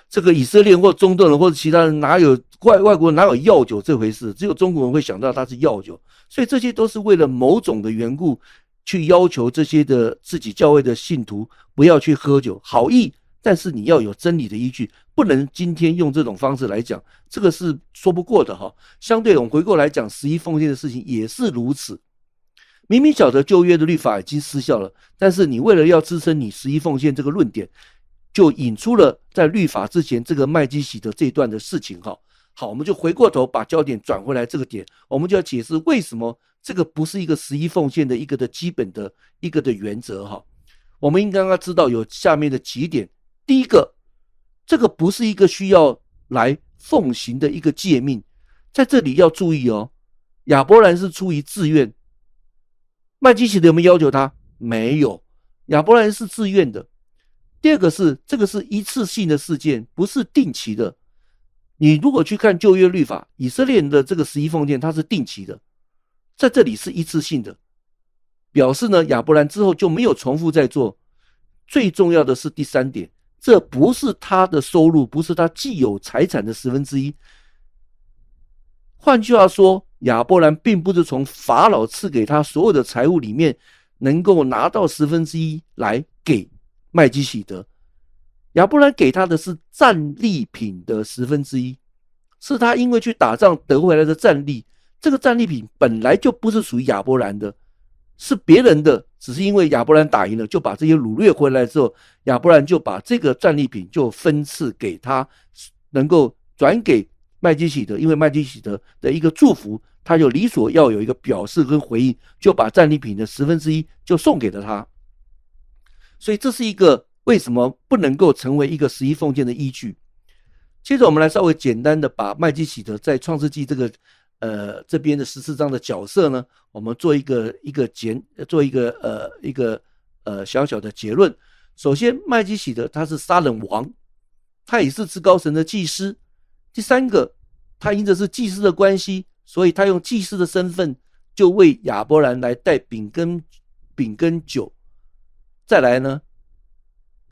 这个以色列或中东人或者其他人，哪有外国人哪有药酒这回事？只有中国人会想到它是药酒。所以这些都是为了某种的缘故，去要求这些的自己教会的信徒不要去喝酒，好意，但是你要有真理的依据，不能今天用这种方式来讲，这个是说不过的。相对我们回过来讲11奉献的事情也是如此。明明晓得旧约的律法已经失效了，但是你为了要支撑你11奉献这个论点，就引出了在律法之前这个麦基洗德这一段的事情。好，我们就回过头把焦点转回来这个点，我们就要解释为什么这个不是一个11奉献的一个的基本的一个的原则。我们应该要知道有下面的几点。第一个，这个不是一个需要来奉行的一个诫命，在这里要注意亚伯兰是出于自愿，麦基洗德有没有要求他？没有，亚伯兰是自愿的。第二个是，这个是一次性的事件，不是定期的。你如果去看旧约律法，以色列人的这个11奉献它是定期的，在这里是一次性的，表示呢亚伯兰之后就没有重复再做。最重要的是第3点，这不是他的收入，不是他既有财产的1/10。换句话说，亚伯兰并不是从法老赐给他所有的财物里面能够拿到1/10来给麦基洗德。亚伯兰给他的是战利品的1/10，是他因为去打仗得回来的战利。这个战利品本来就不是属于亚伯兰的，是别人的，只是因为亚伯兰打赢了，就把这些掳掠回来之后，亚伯兰就把这个战利品就分赐给他能够转给麦基洗德，因为麦基洗德的一个祝福，他就理所要有一个表示跟回应，就把战利品的1/10就送给了他。所以这是一个为什么不能够成为一个十一奉献的依据。接着我们来稍微简单的把麦基洗德在创世纪这边的14章的角色呢，我们做一个小小的结论。首先，麦基洗德他是撒冷王，他也是至高神的祭司。第三个，他因着是祭司的关系，所以他用祭司的身份就为亚伯兰来带饼跟酒。再来呢，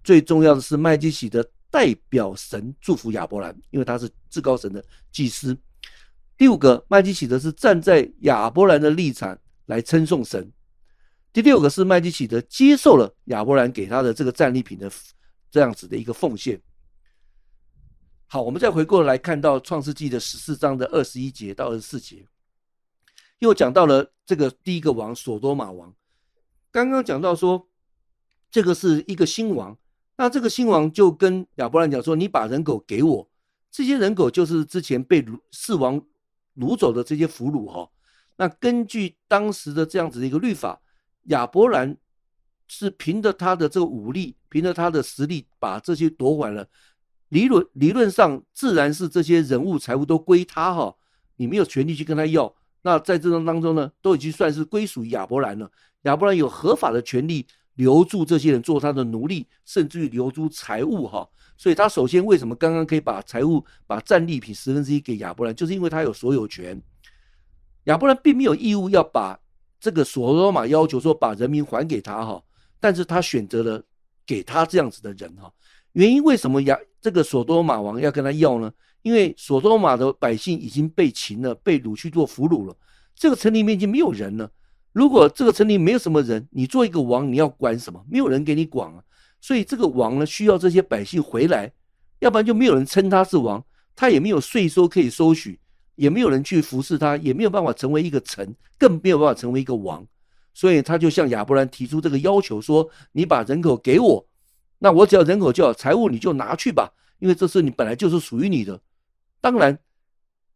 最重要的是麦基洗德代表神祝福亚伯兰，因为他是至高神的祭司。第五个，麦基洗德是站在亚伯兰的立场来称颂神。第六个是麦基洗德接受了亚伯兰给他的这个战利品的这样子的一个奉献。好，我们再回过来看到创世纪的14章的21节到24节，又讲到了这个第一个王所多玛王。刚刚讲到说这个是一个新王，那这个新王就跟亚伯兰讲说，你把人口给我，这些人口就是之前被四王掳走的这些俘虏。那根据当时的这样子的一个律法，亚伯兰是凭着他的这个武力，凭着他的实力把这些夺回了。理论上自然是这些人物财物都归他，你没有权利去跟他要。那在这种当中呢，都已经算是归属于亚伯兰了。亚伯兰有合法的权利留住这些人做他的奴隶，甚至于留住财物。所以他首先为什么刚刚可以把财物把战利品1/10给亚伯兰，就是因为他有所有权。亚伯兰并没有义务要把这个所罗玛要求说把人民还给他，但是他选择了给他这样子的人。原因为什么这个所多玛王要跟他要呢？因为所多玛的百姓已经被擒了，被掳去做俘虏了，这个城里面已经没有人了。如果这个城里没有什么人，你做一个王你要管什么？没有人给你管啊。所以这个王呢，需要这些百姓回来，要不然就没有人称他是王，他也没有税收可以收取，也没有人去服侍他，也没有办法成为一个臣，更没有办法成为一个王。所以他就向亚伯兰提出这个要求说，你把人口给我，那我只要人口就好，财物你就拿去吧，因为这是你本来就是属于你的。当然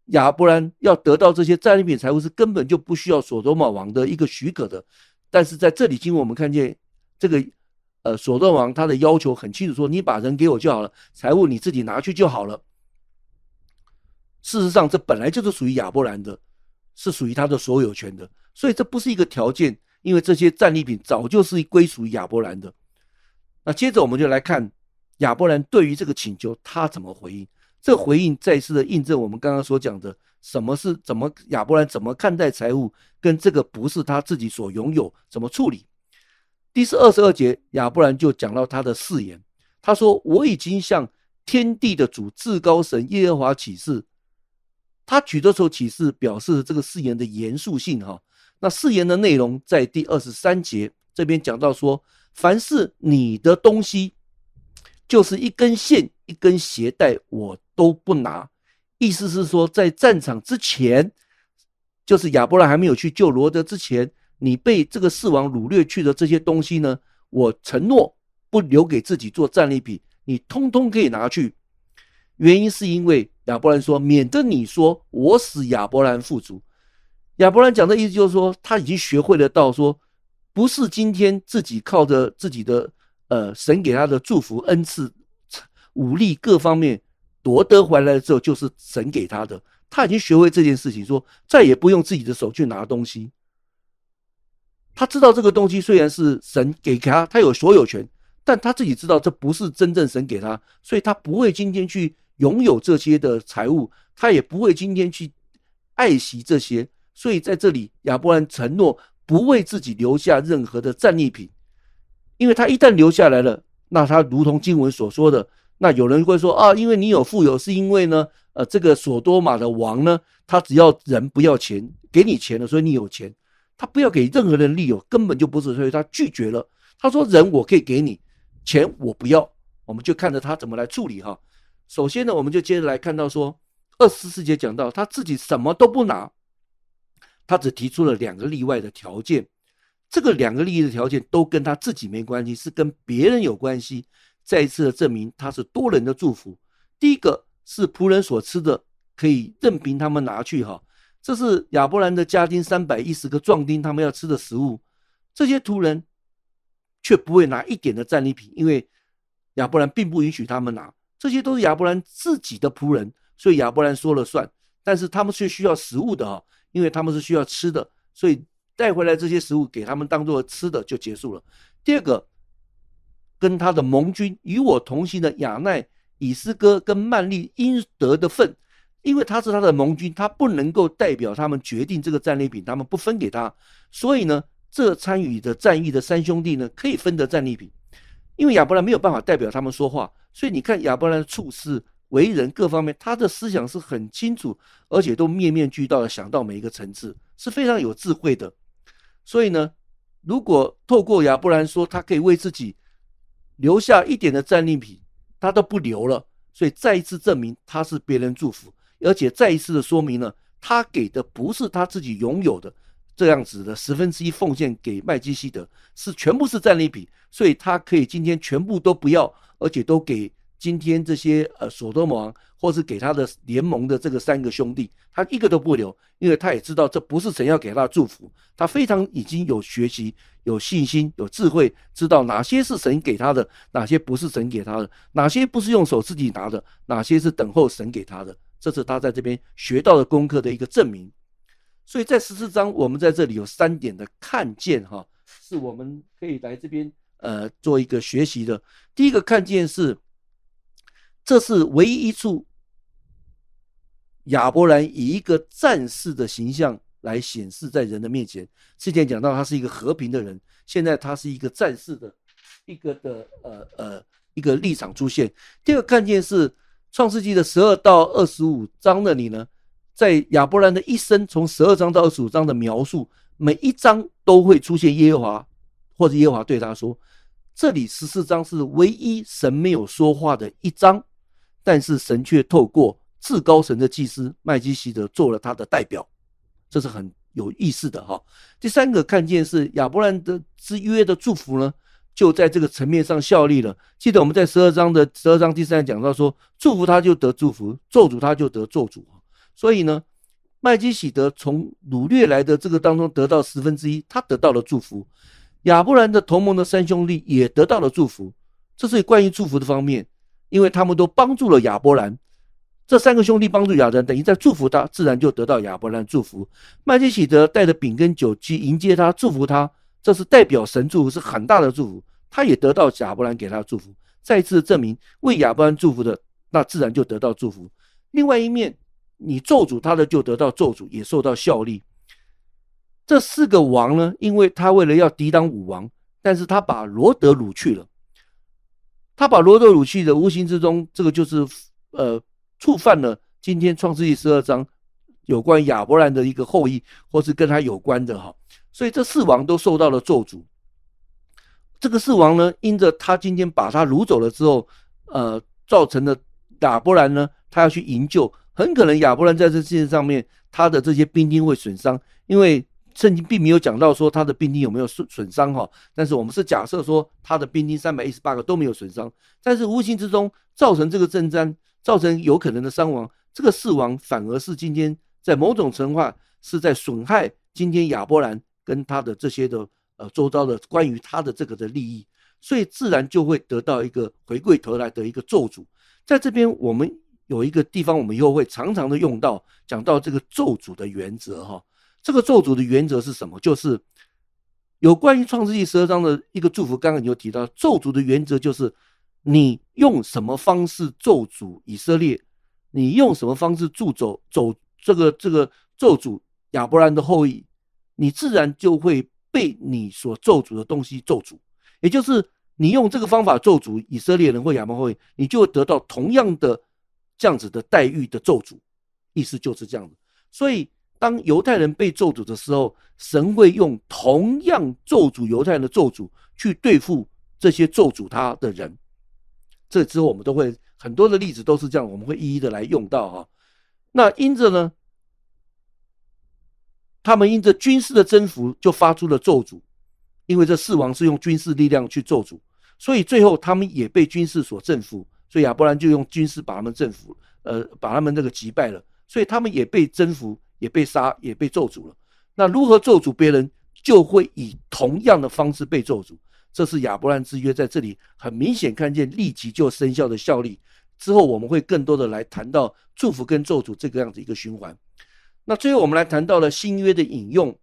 亚伯兰要得到这些战利品财物是根本就不需要所多玛王的一个许可的，但是在这里经文我们看见这个所多玛王他的要求很清楚，说你把人给我就好了，财物你自己拿去就好了。事实上这本来就是属于亚伯兰的，是属于他的所有权的，所以这不是一个条件，因为这些战利品早就是归属于亚伯兰的。那接着我们就来看亚伯兰对于这个请求他怎么回应。这个回应再次的印证我们刚刚所讲的，亚伯兰怎么看待财物，跟这个不是他自己所拥有怎么处理。第22节亚伯兰就讲到他的誓言，他说我已经向天地的主至高神耶和华起誓。他举这首起誓表示这个誓言的严肃性。那誓言的内容在第23节这边讲到说，凡是你的东西，就是一根线一根鞋带我都不拿。意思是说在战场之前，就是亚伯兰还没有去救罗德之前，你被这个四王掳掠去的这些东西呢，我承诺不留给自己做战利品，你通通可以拿去。原因是因为亚伯兰说，免得你说我使亚伯兰富足。亚伯兰讲的意思就是说，他已经学会了到说，不是今天自己靠着自己的神给他的祝福恩赐武力各方面夺得回来之后就是神给他的，他已经学会这件事情，说再也不用自己的手去拿东西。他知道这个东西虽然是神给他，他有所有权，但他自己知道这不是真正神给他，所以他不会今天去拥有这些的财物，他也不会今天去爱惜这些。所以在这里亚伯兰承诺不为自己留下任何的战利品，因为他一旦留下来了，那他如同经文所说的，那有人会说啊，因为你有富有，是因为呢这个所多玛的王呢，他只要人不要钱，给你钱了，所以你有钱。他不要给任何人利有，根本就不是，所以他拒绝了。他说人我可以给你，钱我不要。我们就看着他怎么来处理。首先呢，我们就接着来看到说24节讲到他自己什么都不拿，他只提出了2个例外的条件。这个2个例外的条件都跟他自己没关系，是跟别人有关系，再一次的证明他是多人的祝福。第一个，是仆人所吃的，可以任凭他们拿去哈。这是亚伯兰的家丁310个壮丁他们要吃的食物，这些仆人却不会拿一点的战利品，因为亚伯兰并不允许他们拿，这些都是亚伯兰自己的仆人，所以亚伯兰说了算。但是他们是需要食物的因为他们是需要吃的，所以带回来这些食物给他们当做吃的就结束了。第二个，跟他的盟军与我同行的亚奈、以斯哥跟曼利应得的份，因为他是他的盟军，他不能够代表他们决定这个战利品，他们不分给他，所以呢，这参与的战役的3兄弟呢，可以分得战利品。因为亚伯兰没有办法代表他们说话，所以你看亚伯兰的处事、为人各方面，他的思想是很清楚，而且都面面俱到的想到每一个层次，是非常有智慧的。所以呢，如果透过亚伯兰说他可以为自己留下一点的战利品，他都不留了，所以再一次证明他是别人祝福，而且再一次的说明了他给的不是他自己拥有的这样子的1/10奉献给麦基洗德，是全部是战利品，所以他可以今天全部都不要，而且都给今天这些所多玛王，或是给他的联盟的这个3个兄弟，他一个都不留，因为他也知道这不是神要给他的祝福，他非常已经有学习、有信心、有智慧，知道哪些是神给他的，哪些不是神给他的，哪些不是用手自己拿的，哪些是等候神给他的，这是他在这边学到的功课的一个证明。所以在14章我们在这里有3点的看见是我们可以来这边做一个学习的。第一个看见是，这是唯一一处亚伯兰以一个战士的形象来显示在人的面前。之前讲到他是一个和平的人，现在他是一个战士的一个立场出现。第二个看见是创世纪的12到25章那里呢，在亚伯兰的一生，从12章到25章的描述，每一章都会出现耶和华，或者耶和华对他说。这里14章是唯一神没有说话的一章，但是神却透过至高神的祭司麦基洗德做了他的代表，这是很有意思的第三个看见是亚伯兰的之约的祝福呢，就在这个层面上效力了。记得我们在12章第3节讲到说，祝福他就得祝福，咒诅他就得咒诅。所以呢，麦基洗德从掳掠来的这个当中得到1/10，他得到了祝福。亚伯兰的同盟的3兄弟也得到了祝福，这是关于祝福的方面，因为他们都帮助了亚伯兰。这3个兄弟帮助亚伯兰，等于在祝福他，自然就得到亚伯兰祝福。麦基洗德带着饼跟酒去迎接他，祝福他，这是代表神祝福，是很大的祝福。他也得到亚伯兰给他的祝福，再一次证明为亚伯兰祝福的，那自然就得到祝福。另外一面，你咒诅他的就得到咒诅，也受到效力。这4个王呢，因为他为了要抵挡5王，但是他把罗德掳去了。他把罗德掳去的无形之中，这个就是触犯了今天创世纪12章有关亚伯兰的一个后裔，或是跟他有关的所以这4王都受到了咒诅。这个4王呢，因着他今天把他掳走了之后，造成了亚伯兰呢，他要去营救，很可能亚伯兰在这件事上面，他的这些兵丁会损伤，因为圣经并没有讲到说他的兵丁有没有损伤但是我们是假设说他的兵丁318个都没有损伤，但是无形之中造成这个征战，造成有可能的伤亡，这个4王反而是今天在某种程度上是在损害今天亚伯兰跟他的这些的周遭的关于他的这个的利益，所以自然就会得到一个回归头来的一个咒诅。在这边我们有一个地方我们以后会常常的用到，讲到这个咒诅的原则这个咒诅的原则是什么？就是有关于创世纪12章的一个祝福，刚刚你有提到咒诅的原则就是你用什么方式咒诅以色列，你用什么方式走这个咒诅亚伯兰的后裔，你自然就会被你所咒诅的东西咒诅。也就是你用这个方法咒诅以色列人或亚伯兰后裔，你就会得到同样的这样子的待遇的咒诅，意思就是这样的。所以当犹太人被咒诅的时候，神会用同样咒诅犹太人的咒诅去对付这些咒诅他的人。这之后我们都会很多的例子都是这样，我们会一一的来用到那因着呢，他们因着军事的征服就发出了咒诅，因为这4王是用军事力量去咒诅，所以最后他们也被军事所征服，所以亚伯兰就用军事把他们征服，把他们那个击败了，所以他们也被征服，也被杀，也被咒诅了。那如何咒诅别人，就会以同样的方式被咒诅。这是亚伯兰之约在这里很明显看见立即就生效的效力。之后我们会更多的来谈到祝福跟咒诅这个样子一个循环。那最后我们来谈到了新约的引用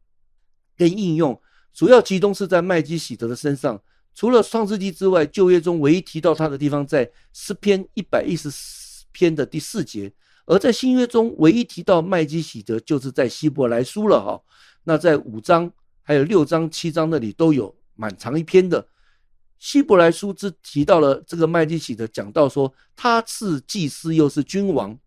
跟应用，主要集中是在麦基洗德的身上。除了创世纪之外，旧约中唯一提到他的地方在诗篇114篇的第4节，而在新约中唯一提到麦基洗德就是在希伯来书了哈。那在5章还有6章7章那里都有蛮长一篇的。希伯来书只提到了这个麦基洗德，讲到说他是祭司又是君王。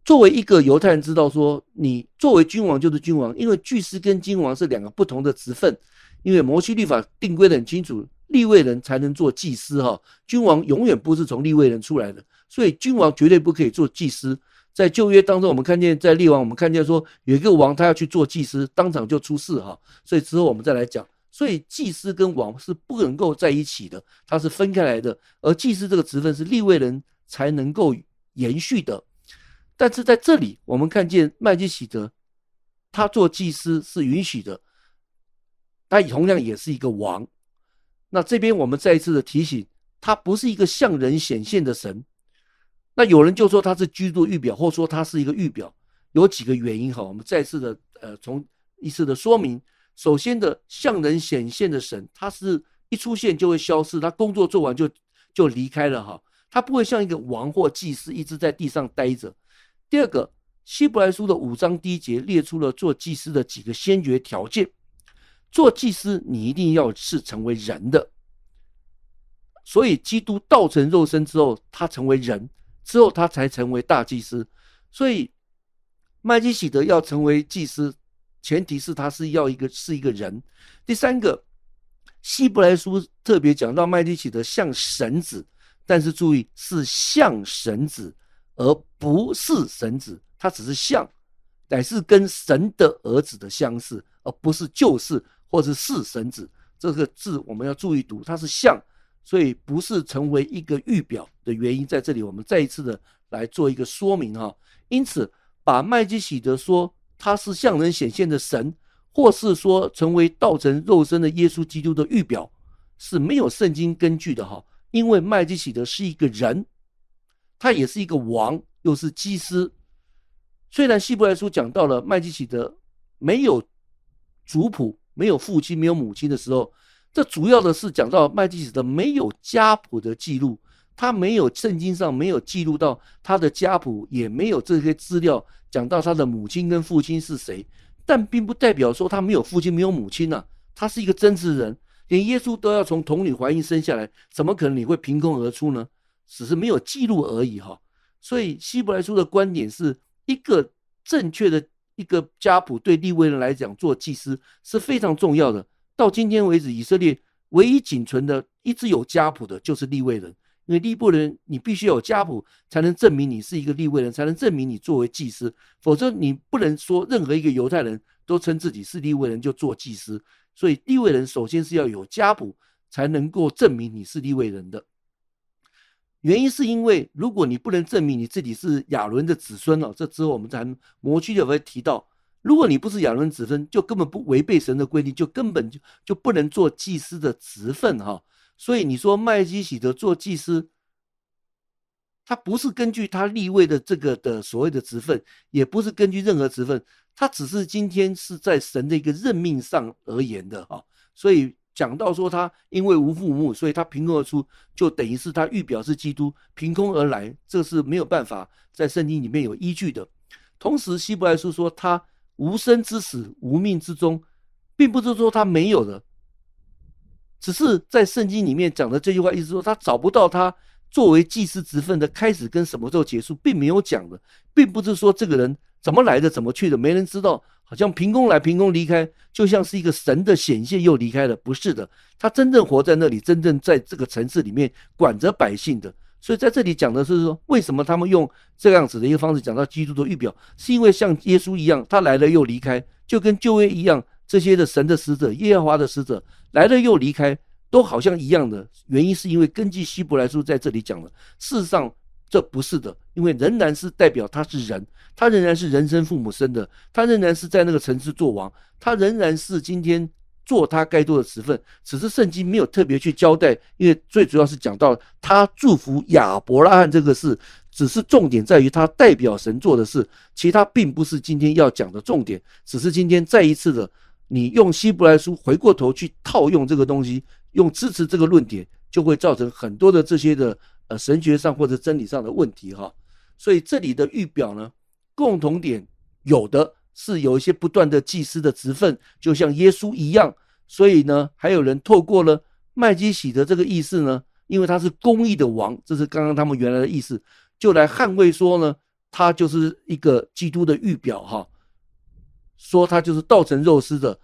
作为一个犹太人知道说，你作为君王就是君王，因为祭司跟君王是2个不同的职分。因为摩西律法定规的很清楚，利未人才能做祭司哈，君王永远不是从利未人出来的，所以君王绝对不可以做祭司。在旧约当中，我们看见在列王，我们看见说有一个王他要去做祭司，当场就出事哈，所以之后我们再来讲。所以祭司跟王是不能够在一起的，它是分开来的，而祭司这个职分是利未人才能够延续的。但是在这里我们看见麦基洗德他做祭司是允许的，他同样也是一个王。那这边我们再一次的提醒，他不是一个向人显现的神。那有人就说他是基督预表，或说他是一个预表，有几个原因哈，我们再次的从一次的说明。首先的向人显现的神，他是一出现就会消失，他工作做完就离开了哈，他不会像一个王或祭司一直在地上待着。第二个，希伯来书的5章第1节列出了做祭司的几个先决条件。做祭司你一定要是成为人的，所以基督道成肉身之后，他成为人之后，他才成为大祭司。所以麦基洗德要成为祭司，前提是他是一个人。第三个，希伯来书特别讲到麦基洗德像神子，但是注意是像神子，而不是神子，他只是像，乃是跟神的儿子的相似，而不是就是或者是神子。这个字我们要注意读，它是像，所以不是成为一个预表的原因，在这里我们再一次的来做一个说明哈。因此把麦基洗德说他是向人显现的神，或是说成为道成肉身的耶稣基督的预表，是没有圣经根据的哈。因为麦基洗德是一个人，他也是一个王，又是祭司。虽然希伯来书讲到了麦基洗德没有族谱，没有父亲，没有母亲的时候，这主要的是讲到麦基洗德没有家谱的记录，他没有圣经上没有记录到他的家谱，也没有这些资料讲到他的母亲跟父亲是谁。但并不代表说他没有父亲没有母亲啊，他是一个真实人，连耶稣都要从童女怀孕生下来，怎么可能你会凭空而出呢？只是没有记录而已哈。所以希伯来书的观点是一个正确的一个家谱，对利未人来讲做祭司是非常重要的。到今天为止，以色列唯一仅存的一直有家谱的就是利未人，因为利未人你必须有家谱才能证明你是一个利未人，才能证明你作为祭司，否则你不能说任何一个犹太人都称自己是利未人就做祭司。所以利未人首先是要有家谱才能够证明你是利未人的。原因是因为如果你不能证明你自己是亚伦的子孙这之后我们谈摩西就会提到，如果你不是亚伦子孙，就根本不违背神的规定，就根本就不能做祭司的职分哈。所以你说麦基洗德做祭司，他不是根据他立位的这个的所谓的职分，也不是根据任何职分，他只是今天是在神的一个任命上而言的哈。所以讲到说他因为无父无母，所以他凭空而出，就等于是他预表是基督凭空而来，这是没有办法在圣经里面有依据的。同时希伯来书说他无生之始，无命之终，并不是说他没有的，只是在圣经里面讲的这句话意思说他找不到他作为祭司职分的开始跟什么时候结束，并没有讲的，并不是说这个人怎么来的怎么去的没人知道，好像凭空来凭空离开，就像是一个神的显现又离开了，不是的，他真正活在那里，真正在这个城市里面管着百姓的。所以在这里讲的是说，为什么他们用这样子的一个方式讲到基督的预表，是因为像耶稣一样，他来了又离开，就跟旧约一样，这些的神的使者，耶和华的使者来了又离开，都好像一样的原因，是因为根据希伯来书在这里讲的，事实上这不是的，因为仍然是代表他是人，他仍然是人生父母生的，他仍然是在那个城市做王，他仍然是今天做他该做的职分，只是圣经没有特别去交代，因为最主要是讲到他祝福亚伯拉罕这个事，只是重点在于他代表神做的事，其他并不是今天要讲的重点，只是今天再一次的，你用希伯来书回过头去套用这个东西，用支持这个论点，就会造成很多的这些的神学上或者真理上的问题哈。所以这里的预表呢，共同点有的是有一些不断的祭司的职分，就像耶稣一样。所以呢，还有人透过了麦基洗德这个意思呢，因为他是公义的王，这是刚刚他们原来的意思，就来捍卫说呢，他就是一个基督的预表哈，说他就是道成肉身的。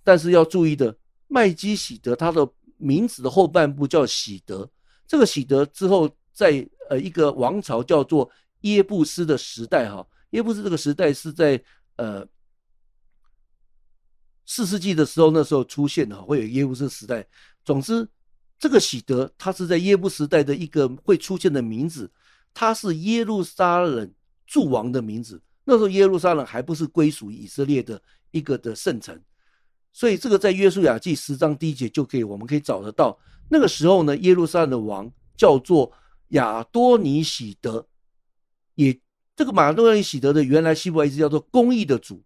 但是要注意的，麦基洗德他的名字的后半部叫喜德，这个喜德之后在一个王朝叫做耶布斯的时代哈，耶布斯这个时代是在4世纪的时候，那时候出现的，会有耶布斯时代。总之，这个喜德它是在耶布斯时代的一个会出现的名字，它是耶路撒冷诸王的名字。那时候耶路撒冷还不是归属以色列的一个的圣城，所以这个在约书亚记10章第1节我们可以找得到。那个时候呢，耶路撒冷的王叫做亚多尼喜德，也这个亚多尼喜德的原来希伯来字叫做公义的主，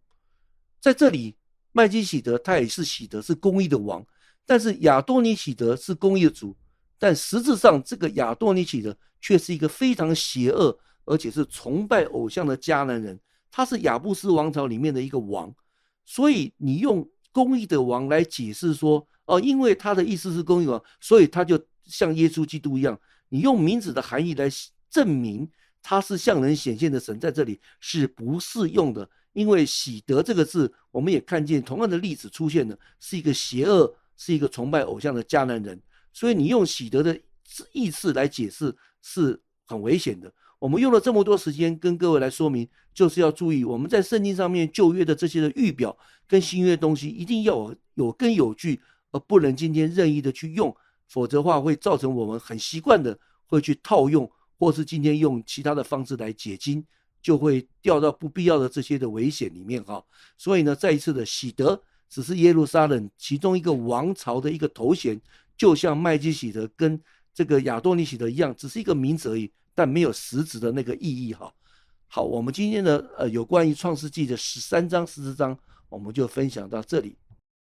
在这里。麦基洗德他也是喜德，是公义的王，但是亚多尼喜德是公义的主，但实质上这个亚多尼喜德却是一个非常邪恶而且是崇拜偶像的迦南人，他是亚布斯王朝里面的一个王。所以你用公义的王来解释说，因为他的意思是公义王，所以他就像耶稣基督一样，你用名字的含义来证明他是向人显现的神，在这里是不适用的。因为喜德这个字，我们也看见同样的例子出现了，是一个邪恶，是一个崇拜偶像的迦南人，所以你用喜德的意思来解释是很危险的。我们用了这么多时间跟各位来说明，就是要注意我们在圣经上面旧约的这些的预表跟新约的东西，一定要有根有据，而不能今天任意的去用，否则的话会造成我们很习惯的会去套用，或是今天用其他的方式来解经，就会掉到不必要的这些的危险里面哈。所以呢，再一次的喜德只是耶路撒冷其中一个王朝的一个头衔，就像麦基洗德跟这个亚多尼喜德一样，只是一个名字而已，但没有实质的那个意义哈。好，我们今天的有关于创世纪的13章14章我们就分享到这里。